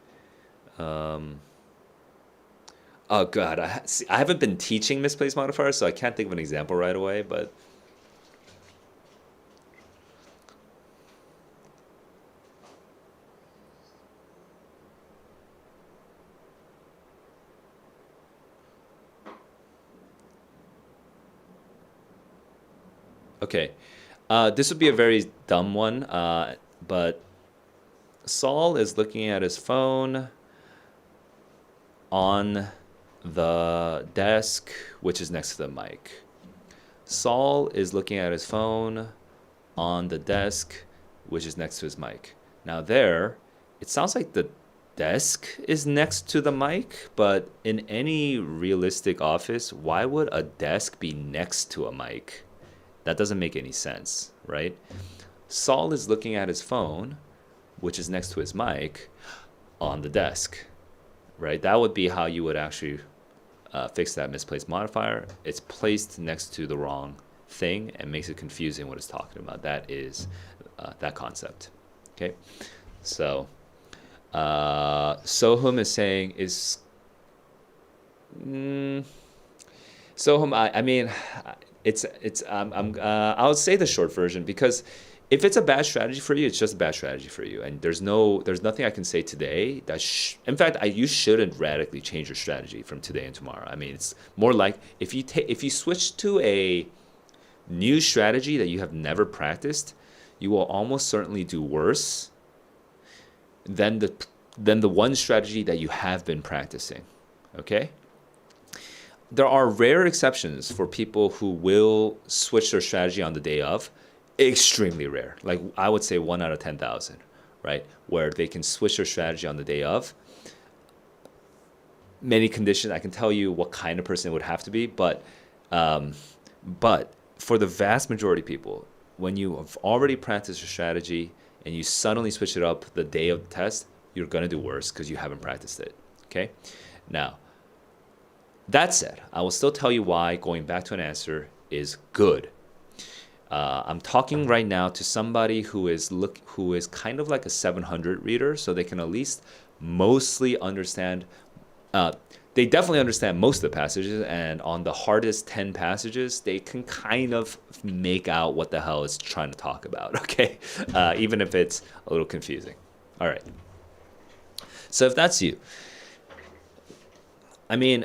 Oh God, I haven't been teaching misplaced modifiers, so I can't think of an example right away. But okay, this would be a very dumb one. But Saul is looking at his phone on the desk, which is next to the mic. Saul is looking at his phone on the desk, which is next to his mic. Now there, it sounds like the desk is next to the mic, but in any realistic office, why would a desk be next to a mic? That doesn't make any sense, right? Saul is looking at his phone, which is next to his mic, on the desk, right? That would be how you would actually fix that misplaced modifier. It's placed next to the wrong thing and makes it confusing what it's talking about. That is that concept, okay? So Sohum is saying Sohum, I mean, I would say the short version, because if it's a bad strategy for you, it's just a bad strategy for you, and there's nothing I can say today that in fact, you shouldn't radically change your strategy from today and tomorrow. I mean, it's more like if you switch to a new strategy that you have never practiced, you will almost certainly do worse than the one strategy that you have been practicing. Okay? There are rare exceptions for people who will switch their strategy on the day of. Extremely rare. Like, I would say 1 out of 10,000, right? Where they can switch their strategy on the day of. Many conditions, I can tell you what kind of person it would have to be, but for the vast majority of people, when you have already practiced your strategy and you suddenly switch it up the day of the test, you're going to do worse because you haven't practiced it, okay? Now, that said, I will still tell you why going back to an answer is good. I'm talking right now to somebody who is kind of like a 700 reader, so they can at least mostly understand. They definitely understand most of the passages, and on the hardest 10 passages, they can kind of make out what the hell it's trying to talk about. Okay, even if it's a little confusing. All right. So if that's you, I mean,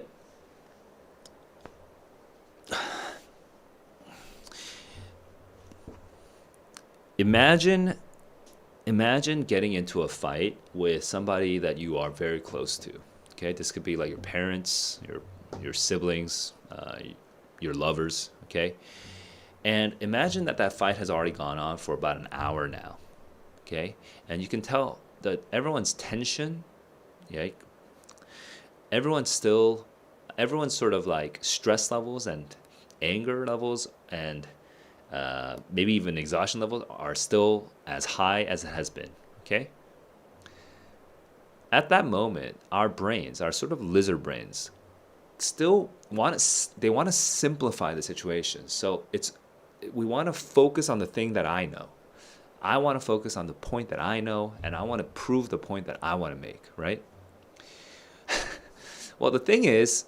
Imagine getting into a fight with somebody that you are very close to. Okay, this could be like your parents, your siblings, your lovers. Okay, and imagine that fight has already gone on for about an hour now. Okay, and you can tell that everyone's tension. Yeah, everyone's sort of like stress levels and anger levels and maybe even exhaustion levels are still as high as it has been, okay? At that moment, our brains, our sort of lizard brains, still want to simplify the situation. So we want to focus on the thing that I know. I want to focus on the point that I know, and I want to prove the point that I want to make, right? Well, the thing is,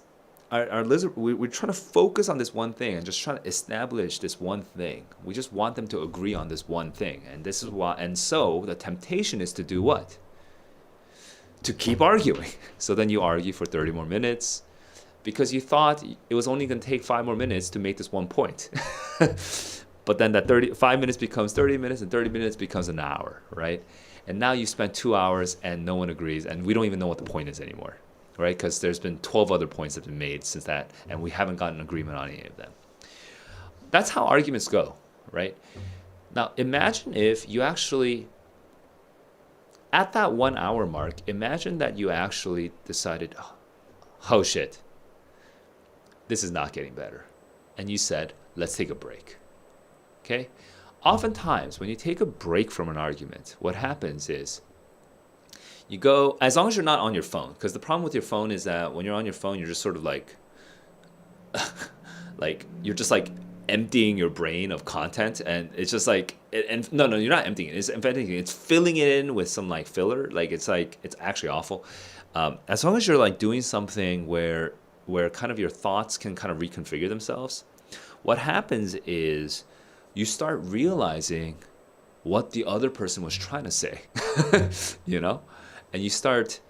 our lizard, we're trying to focus on this one thing and just trying to establish this one thing. We just want them to agree on this one thing. And this is why, and so the temptation is to do what? To keep arguing. So then you argue for 30 more minutes because you thought it was only going to take 5 more minutes to make this one point. But then that 5 minutes becomes 30 minutes and 30 minutes becomes an hour, right? And now you spent 2 hours and no one agrees and we don't even know what the point is anymore, right? Because there's been 12 other points that have been made since that and we haven't gotten agreement on any of them. That's how arguments go, right? Now imagine if you actually, at that 1 hour mark, imagine that you actually decided, oh shit, this is not getting better. And you said, let's take a break. Okay? Oftentimes, when you take a break from an argument, what happens is you go, as long as you're not on your phone, because the problem with your phone is that when you're on your phone, you're just sort of like, you're just like emptying your brain of content, and it's just like, and no, you're not emptying it. It's filling it in with some like filler. It's actually awful. As long as you're like doing something where kind of your thoughts can kind of reconfigure themselves, what happens is you start realizing what the other person was trying to say, and you start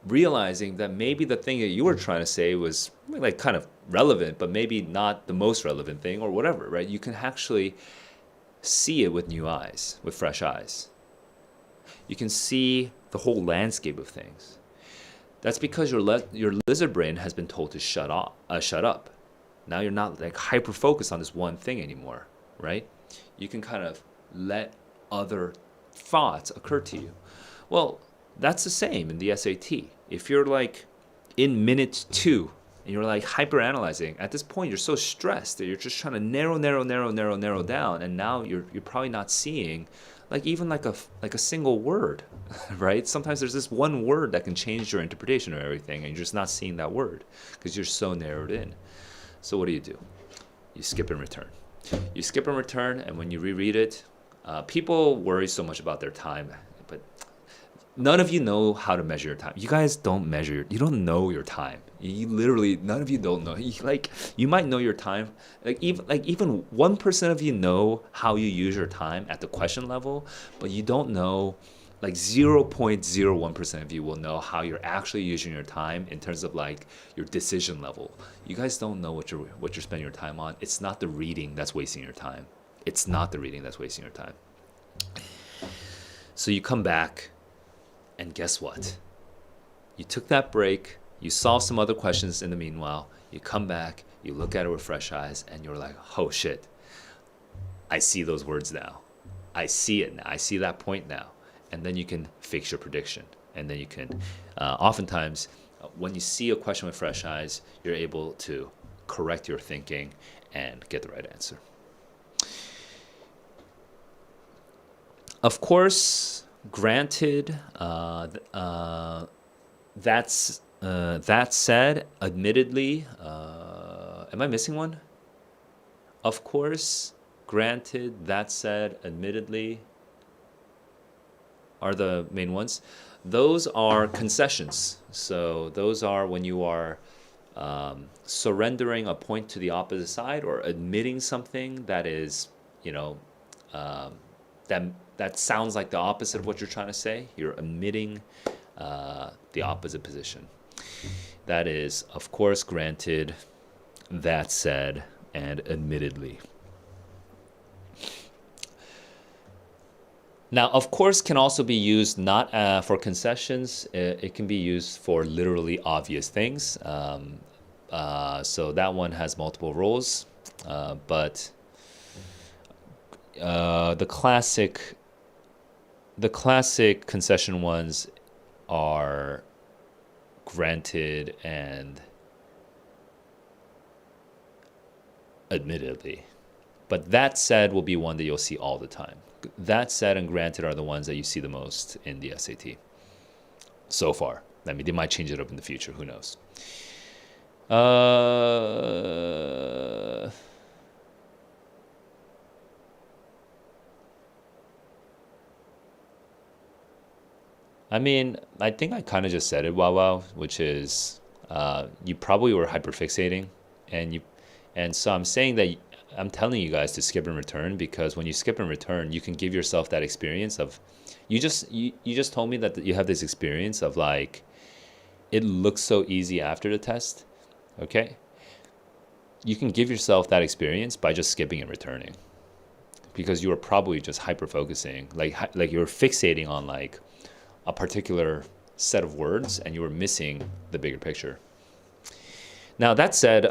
realizing that maybe the thing that you were trying to say was like kind of relevant, but maybe not the most relevant thing or whatever, right? You can actually see it with new eyes, with fresh eyes. You can see the whole landscape of things. That's because your lizard brain has been told to shut up. Now you're not like hyper focused on this one thing anymore, right? You can kind of let other thoughts occur to you. Well, that's the same in the SAT. If you're like in minute 2 and you're like hyper analyzing, at this point you're so stressed that you're just trying to narrow down, and now you're probably not seeing like even like a single word, right? Sometimes there's this one word that can change your interpretation of everything, and you're just not seeing that word because you're so narrowed in. So what do? You skip and return. You skip and return, and when you reread it, people worry so much about their time, but none of you know how to measure your time. You guys don't measure. You don't know your time. You literally, none of you don't know. You might know your time. Even 1% of you know how you use your time at the question level, but you don't know. Like 0.01% of you will know how you're actually using your time in terms of like your decision level. You guys don't know what you're spending your time on. It's not the reading that's wasting your time. It's not the reading that's wasting your time. So you come back, and guess what? You took that break. You solve some other questions in the meanwhile. You come back. You look at it with fresh eyes, and you're like, oh shit, I see those words now. I see it now. I see that point now. And then you can fix your prediction. And then you can, oftentimes, when you see a question with fresh eyes, you're able to correct your thinking and get the right answer. Of course, granted, that said, admittedly, am I missing one? Of course, granted, that said, admittedly, are the main ones. Those are concessions. So those are when you are surrendering a point to the opposite side or admitting something that is, that sounds like the opposite of what you're trying to say. You're admitting the opposite position. That is, of course, granted, that said, and admittedly. Now, of course, can also be used not for concessions. It can be used for literally obvious things. So that one has multiple roles. But the classic concession ones are granted and admittedly. But that said will be one that you'll see all the time. That said and granted are the ones that you see the most in the SAT so far. I mean, they might change it up in the future. Who knows? I mean, I think I kind of just said it, wow, which is You probably were hyperfixating, and so I'm telling you guys to skip and return, because when you skip and return, you can give yourself that experience of, you just told me that you have this experience of like, it looks so easy after the test. Okay, you can give yourself that experience by just skipping and returning, because you were probably just hyper focusing, like you were fixating on like a particular set of words, and you were missing the bigger picture. Now that said,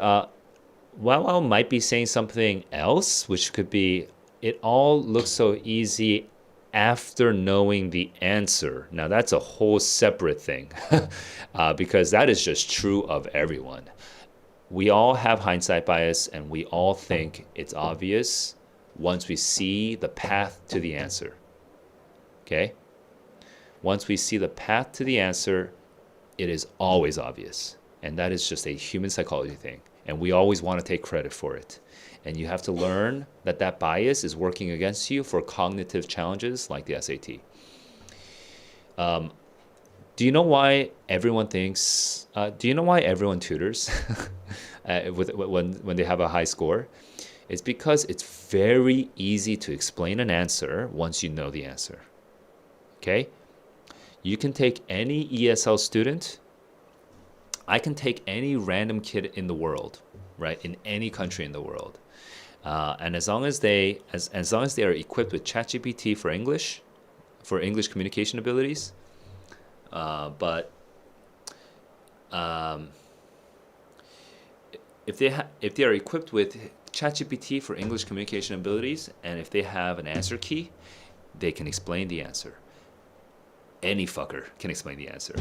Wow might be saying something else, which could be, it all looks so easy after knowing the answer. Now that's a whole separate thing, because that is just true of everyone. We all have hindsight bias, and we all think it's obvious once we see the path to the answer. Okay? Once we see the path to the answer, it is always obvious. And that is just a human psychology thing. And we always want to take credit for it. And you have to learn that that bias is working against you for cognitive challenges like the SAT. Do you know why everyone thinks? Do you know why everyone tutors when they have a high score? It's because it's very easy to explain an answer once you know the answer. Okay? You can take any ESL student. I can take any random kid in the world, right? In any country in the world, and as long as they are equipped with ChatGPT for English communication abilities, but if they are equipped with ChatGPT for English communication abilities, and if they have an answer key, they can explain the answer. Any fucker can explain the answer.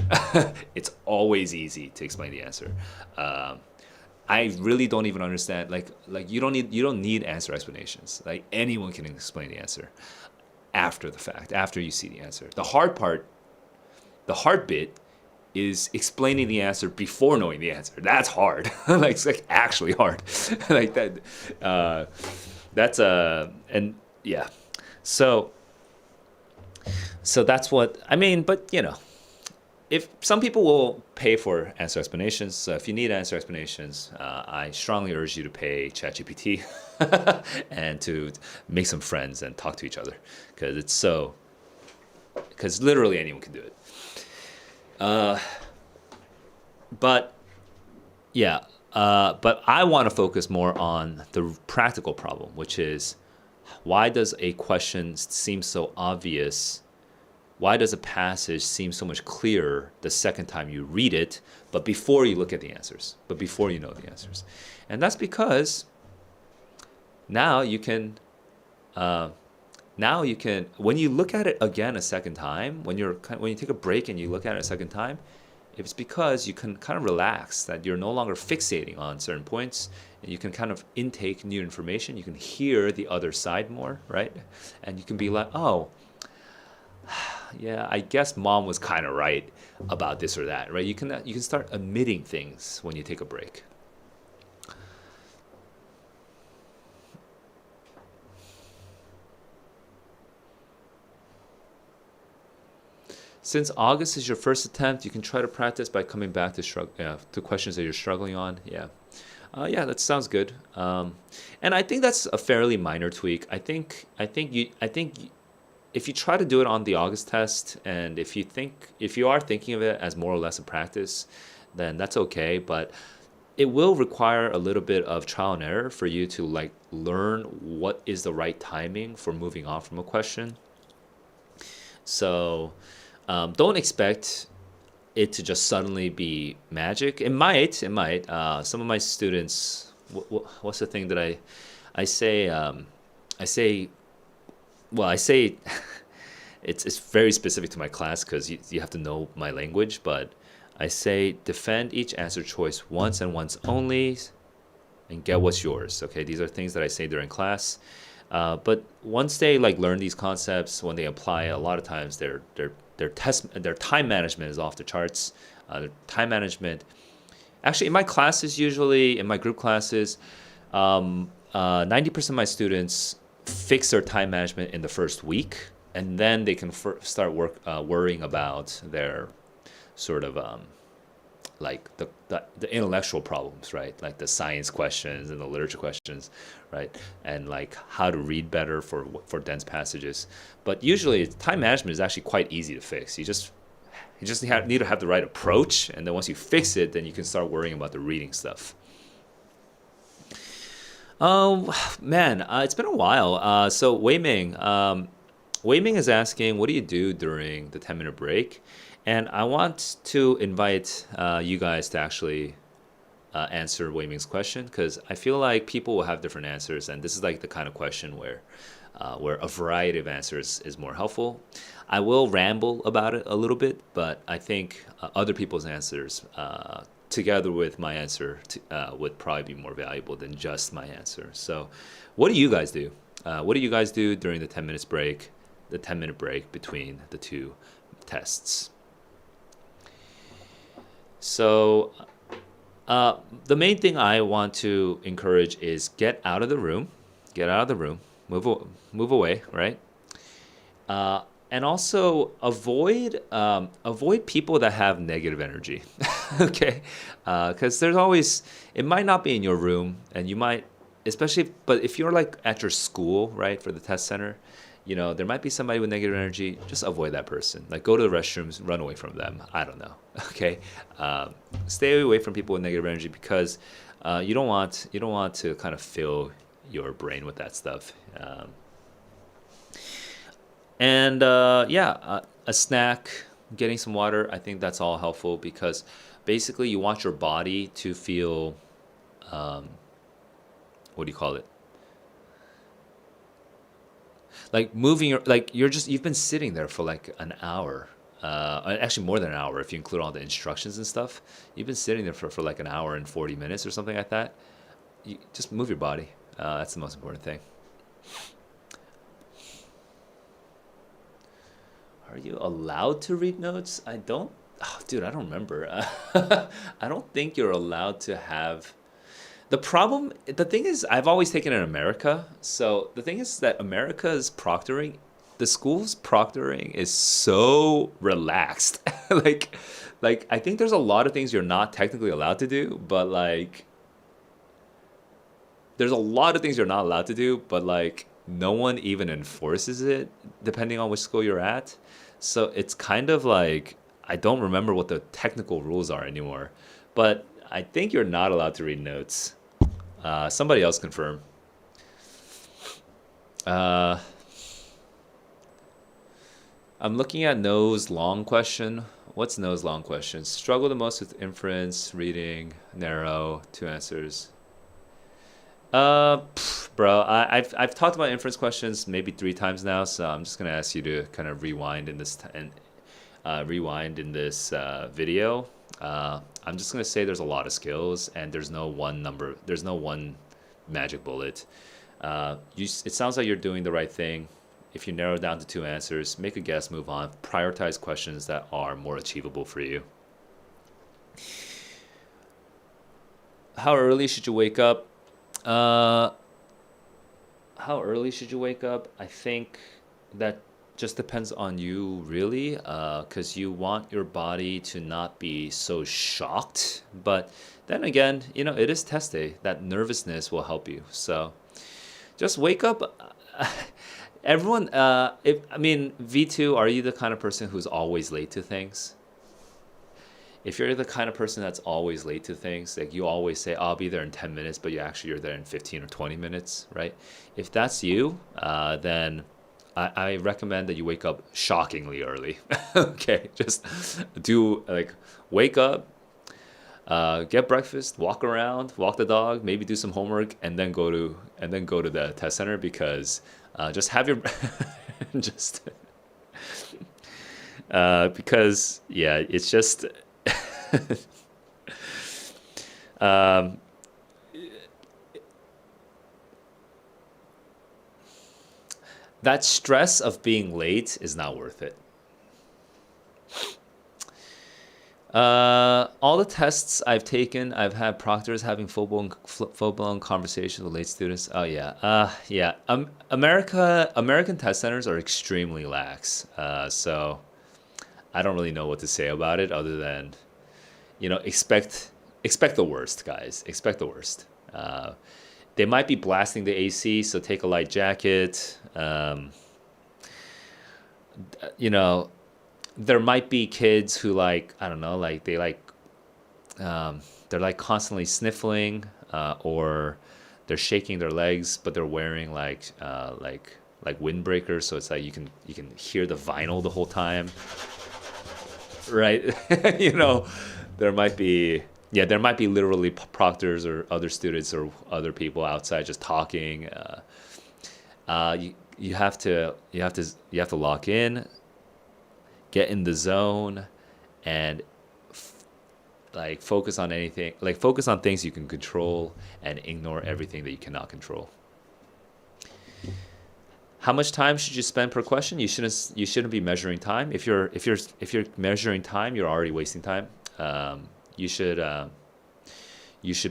It's always easy to explain the answer. I really don't even understand. Like you don't need answer explanations. Like anyone can explain the answer after the fact, after you see the answer. The hard bit is explaining the answer before knowing the answer. That's hard. Like it's like actually hard. Like that. That's and yeah. So that's what I mean. But you know, if some people will pay for answer explanations, so if you need answer explanations, I strongly urge you to pay ChatGPT and to make some friends and talk to each other, because literally anyone can do it. But yeah, but I want to focus more on the practical problem, which is, why does a question seem so obvious? Why does a passage seem so much clearer the second time you read it, but before you look at the answers, but before you know the answers? And that's because now you can, when you look at it again a second time, when you take a break and you look at it a second time, it's because you can kind of relax, that you're no longer fixating on certain points, and you can kind of intake new information. You can hear the other side more, right? And you can be like, oh, yeah, I guess mom was kind of right about this or that, right? You can start admitting things when you take a break. Since August is your first attempt, you can try to practice by coming back to questions that you're struggling on. Yeah, that sounds good. And I think that's a fairly minor tweak. I think if you try to do it on the August test, and if you are thinking of it as more or less a practice, then that's okay. But it will require a little bit of trial and error for you to like learn what is the right timing for moving on from a question. So don't expect it to just suddenly be magic. It might. Some of my students, what's the thing that I say? I say it's very specific to my class, because you have to know my language, but I say defend each answer choice once and once only, and get what's yours. Okay, these are things that I say during class. But once they like learn these concepts, when they apply, a lot of times their time management is off the charts. Their time management, actually, in my classes, usually in my group classes, 90% of my students fix their time management in the first week, and then they can start worrying about their sort of like the intellectual problems, right? Like the science questions and the literature questions, right? And like how to read better for dense passages. But usually time management is actually quite easy to fix. You just need to have the right approach, and then once you fix it, then you can start worrying about the reading stuff. Oh man, it's been a while. So Wei Ming is asking, what do you do during the 10-minute break? And I want to invite you guys to actually answer Wei Ming's question, because I feel like people will have different answers, and this is like the kind of question where a variety of answers is more helpful. I will ramble about it a little bit, but I think other people's answers, together with my answer, would probably be more valuable than just my answer. So, what do you guys do? What do you guys do during the 10 minutes break, the 10-minute break between the two tests? So, the main thing I want to encourage is get out of the room, move away, right? And also avoid people that have negative energy, okay? Because there's always, it might not be in your room, and you might, especially, but if you're like at your school, right, for the test center, there might be somebody with negative energy. Just avoid that person. Like, go to the restrooms, run away from them. I don't know. Okay, stay away from people with negative energy, because you don't want to kind of fill your brain with that stuff. And yeah, a snack, getting some water. I think that's all helpful, because basically you want your body to feel, what do you call it? Like moving your, like you've been sitting there for like an hour, actually more than an hour if you include all the instructions and stuff. You've been sitting there for like an hour and 40 minutes or something like that. You just move your body. That's the most important thing. Are you allowed to read notes? I don't, oh, dude, I don't remember. I don't think you're allowed to have. The thing is, I've always taken it in America. So the thing is that America's proctoring, the school's proctoring is so relaxed. like, like I think there's a lot of things you're not technically allowed to do, but like, there's a lot of things you're not allowed to do, but like, no one even enforces it, depending on which school you're at. So it's kind of like, I don't remember what the technical rules are anymore, but I think you're not allowed to read notes. Somebody else confirm. Uh, I'm looking at No's long question. What's No's long question? Struggle the most with inference, reading, narrow, two answers. Bro, I've talked about inference questions maybe 3 times now, so I'm just gonna ask you to kind of rewind in this video. I'm just gonna say there's a lot of skills, and there's no one magic bullet. It sounds like you're doing the right thing. If you narrow down to 2 answers, make a guess, move on. Prioritize questions that are more achievable for you. How early should you wake up? Uh, how early should you wake up? I think that just depends on you, really, because you want your body to not be so shocked. But then again, it is test day. That nervousness will help you. So just wake up. Everyone, V2, are you the kind of person who's always late to things? If you're the kind of person that's always late to things, like you always say, I'll be there in 10 minutes, but you're there in 15 or 20 minutes, right? If that's you, then I recommend that you wake up shockingly early. Okay, just wake up, get breakfast, walk around, walk the dog, maybe do some homework, and then go to the test center, because just have your just because yeah, it's just um, that stress of being late is not worth it. All the tests I've taken, I've had proctors having full-blown conversations with late students. Oh yeah, yeah. American test centers are extremely lax. So I don't really know what to say about it, other than expect the worst, guys. Expect the worst. They might be blasting the AC, so take a light jacket. You know, there might be kids who like, I don't know, like they're like constantly sniffling, or they're shaking their legs, but they're wearing like windbreakers, so it's like you can hear the vinyl the whole time, right? you know, there might be there might be literally proctors or other students or other people outside just talking. You have to lock in, get in the zone, and like focus on things you can control and ignore everything that you cannot control. How much time should you spend per question? You shouldn't be measuring time. If you're measuring time, you're already wasting time. You should be you should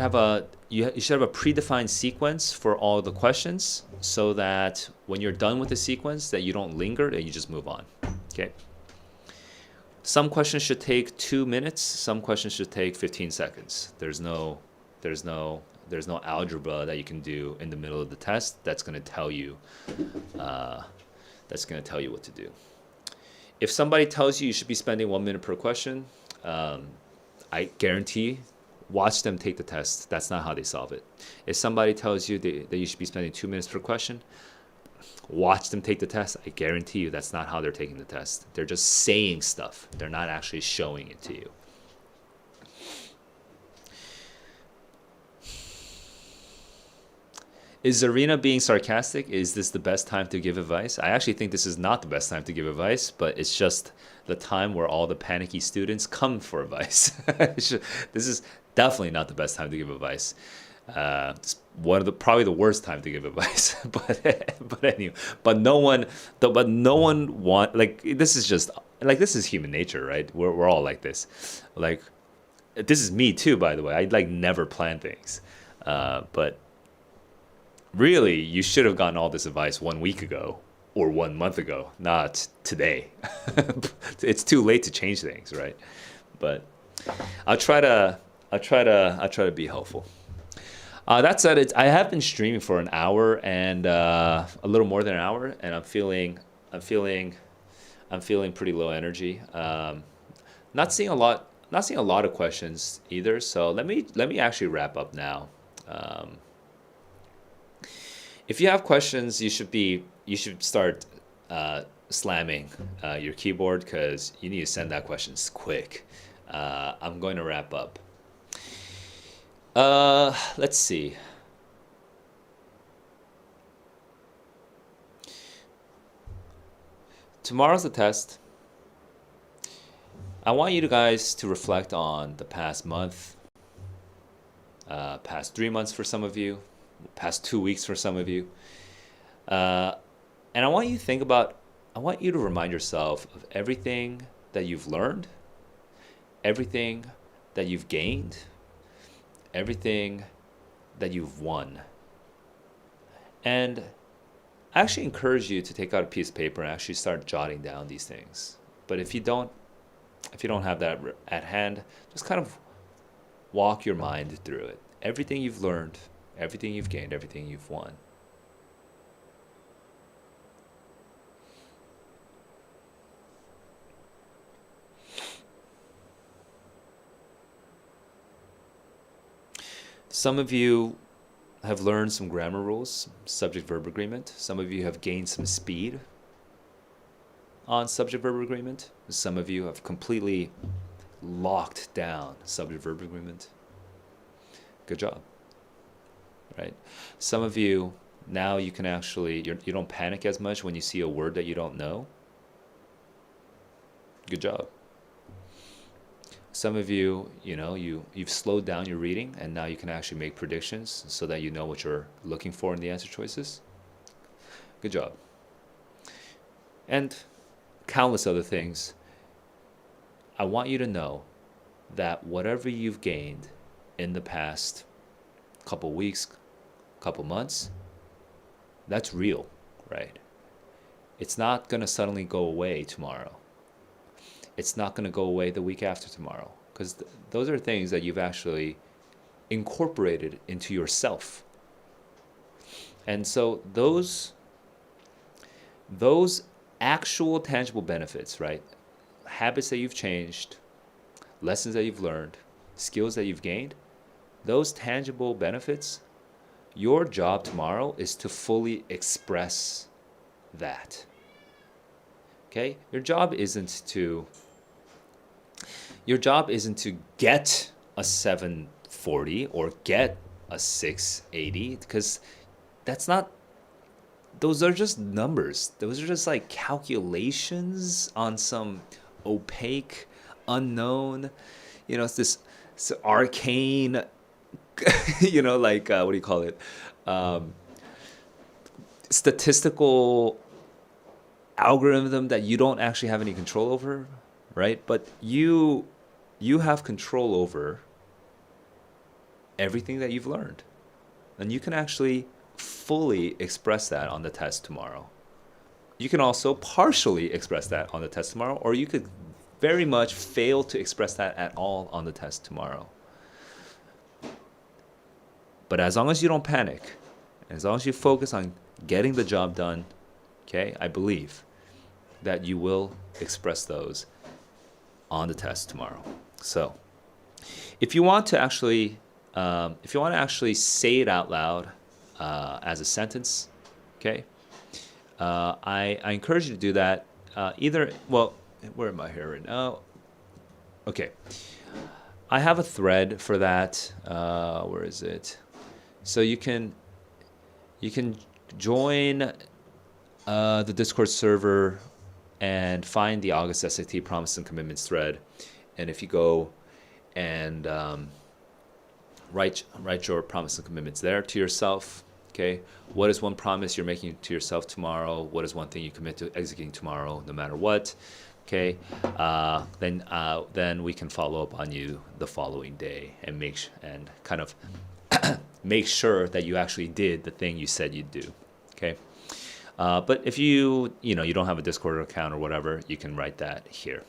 have a predefined sequence for all the questions, so that when you're done with the sequence, that you don't linger, that you just move on. Okay. Some questions should take 2 minutes. Some questions should take 15 seconds. There's no algebra that you can do in the middle of the test that's going to tell you what to do. If somebody tells you should be spending 1 minute per question, I guarantee, watch them take the test. That's not how they solve it. If somebody tells you that you should be spending 2 minutes per question, watch them take the test. I guarantee you that's not how they're taking the test. They're just saying stuff. They're not actually showing it to you. Is Zarina being sarcastic? Is this the best time to give advice? I actually think this is not the best time to give advice, but it's just the time where all the panicky students come for advice. This is definitely not the best time to give advice. It's probably the worst time to give advice. but anyway, no one this is just like, this is human nature, right? We're all like this. Like, this is me too, by the way. I like never plan things, but really, you should have gotten all this advice 1 week ago or 1 month ago, not today. It's too late to change things, right? But I'll try to be helpful. That said, I have been streaming for an hour and a little more than an hour, and I'm feeling pretty low energy. Not seeing a lot of questions either. So let me actually wrap up now. If you have questions, you should start slamming your keyboard, because you need to send out questions quick. I'm going to wrap up. Let's see. Tomorrow's the test. I want you guys to reflect on the past month, past 3 months for some of you, past 2 weeks for some of you. And I want you to remind yourself of everything that you've learned, everything that you've gained, everything that you've won. And I actually encourage you to take out a piece of paper and actually start jotting down these things. But if you don't have that at hand, just kind of walk your mind through it. Everything you've learned, everything you've gained, everything you've won. Some of you have learned some grammar rules, subject-verb agreement. Some of you have gained some speed on subject-verb agreement. Some of you have completely locked down subject-verb agreement. Good job. Right? Some of you, now you can actually, you don't panic as much when you see a word that you don't know. Good job. Some of you, you've slowed down your reading, and now you can actually make predictions so that you know what you're looking for in the answer choices. Good job. And countless other things. I want you to know that whatever you've gained in the past couple weeks, couple months, that's real, right? It's not going to suddenly go away tomorrow. It's not going to go away the week after tomorrow, because those are things that you've actually incorporated into yourself. And so those actual tangible benefits, right? Habits that you've changed, lessons that you've learned, skills that you've gained, those tangible benefits, your job tomorrow is to fully express that. Okay? Your job isn't to get a 740 or get a 680, because that's not, those are just numbers. Those are just like calculations on some opaque, unknown, it's this arcane, like, what do you call it? Statistical algorithm that you don't actually have any control over, right? But you have control over everything that you've learned. And you can actually fully express that on the test tomorrow. You can also partially express that on the test tomorrow, or you could very much fail to express that at all on the test tomorrow. But as long as you don't panic, as long as you focus on getting the job done, okay, I believe that you will express those on the test tomorrow. So if you want to actually say it out loud as a sentence, okay, I encourage you to do that. Where am I here right now? Okay, I have a thread for that. Where is it? So you can join the Discord server and find the August SAT Promise and Commitments thread. And if you go and write your promise and commitments there to yourself, okay? What is one promise you're making to yourself tomorrow? What is one thing you commit to executing tomorrow, no matter what? Okay, then we can follow up on you the following day and kind of make sure that you actually did the thing you said you'd do. Okay, but if you don't have a Discord account or whatever, you can write that here.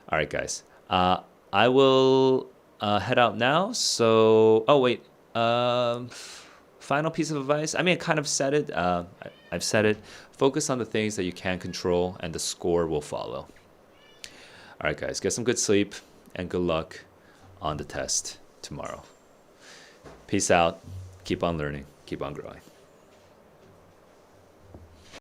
All right, guys. I will head out now. So, final piece of advice. I mean, I kind of said it. I've said it. Focus on the things that you can control, and the score will follow. All right, guys. Get some good sleep, and good luck on the test tomorrow. Peace out. Keep on learning. Keep on growing.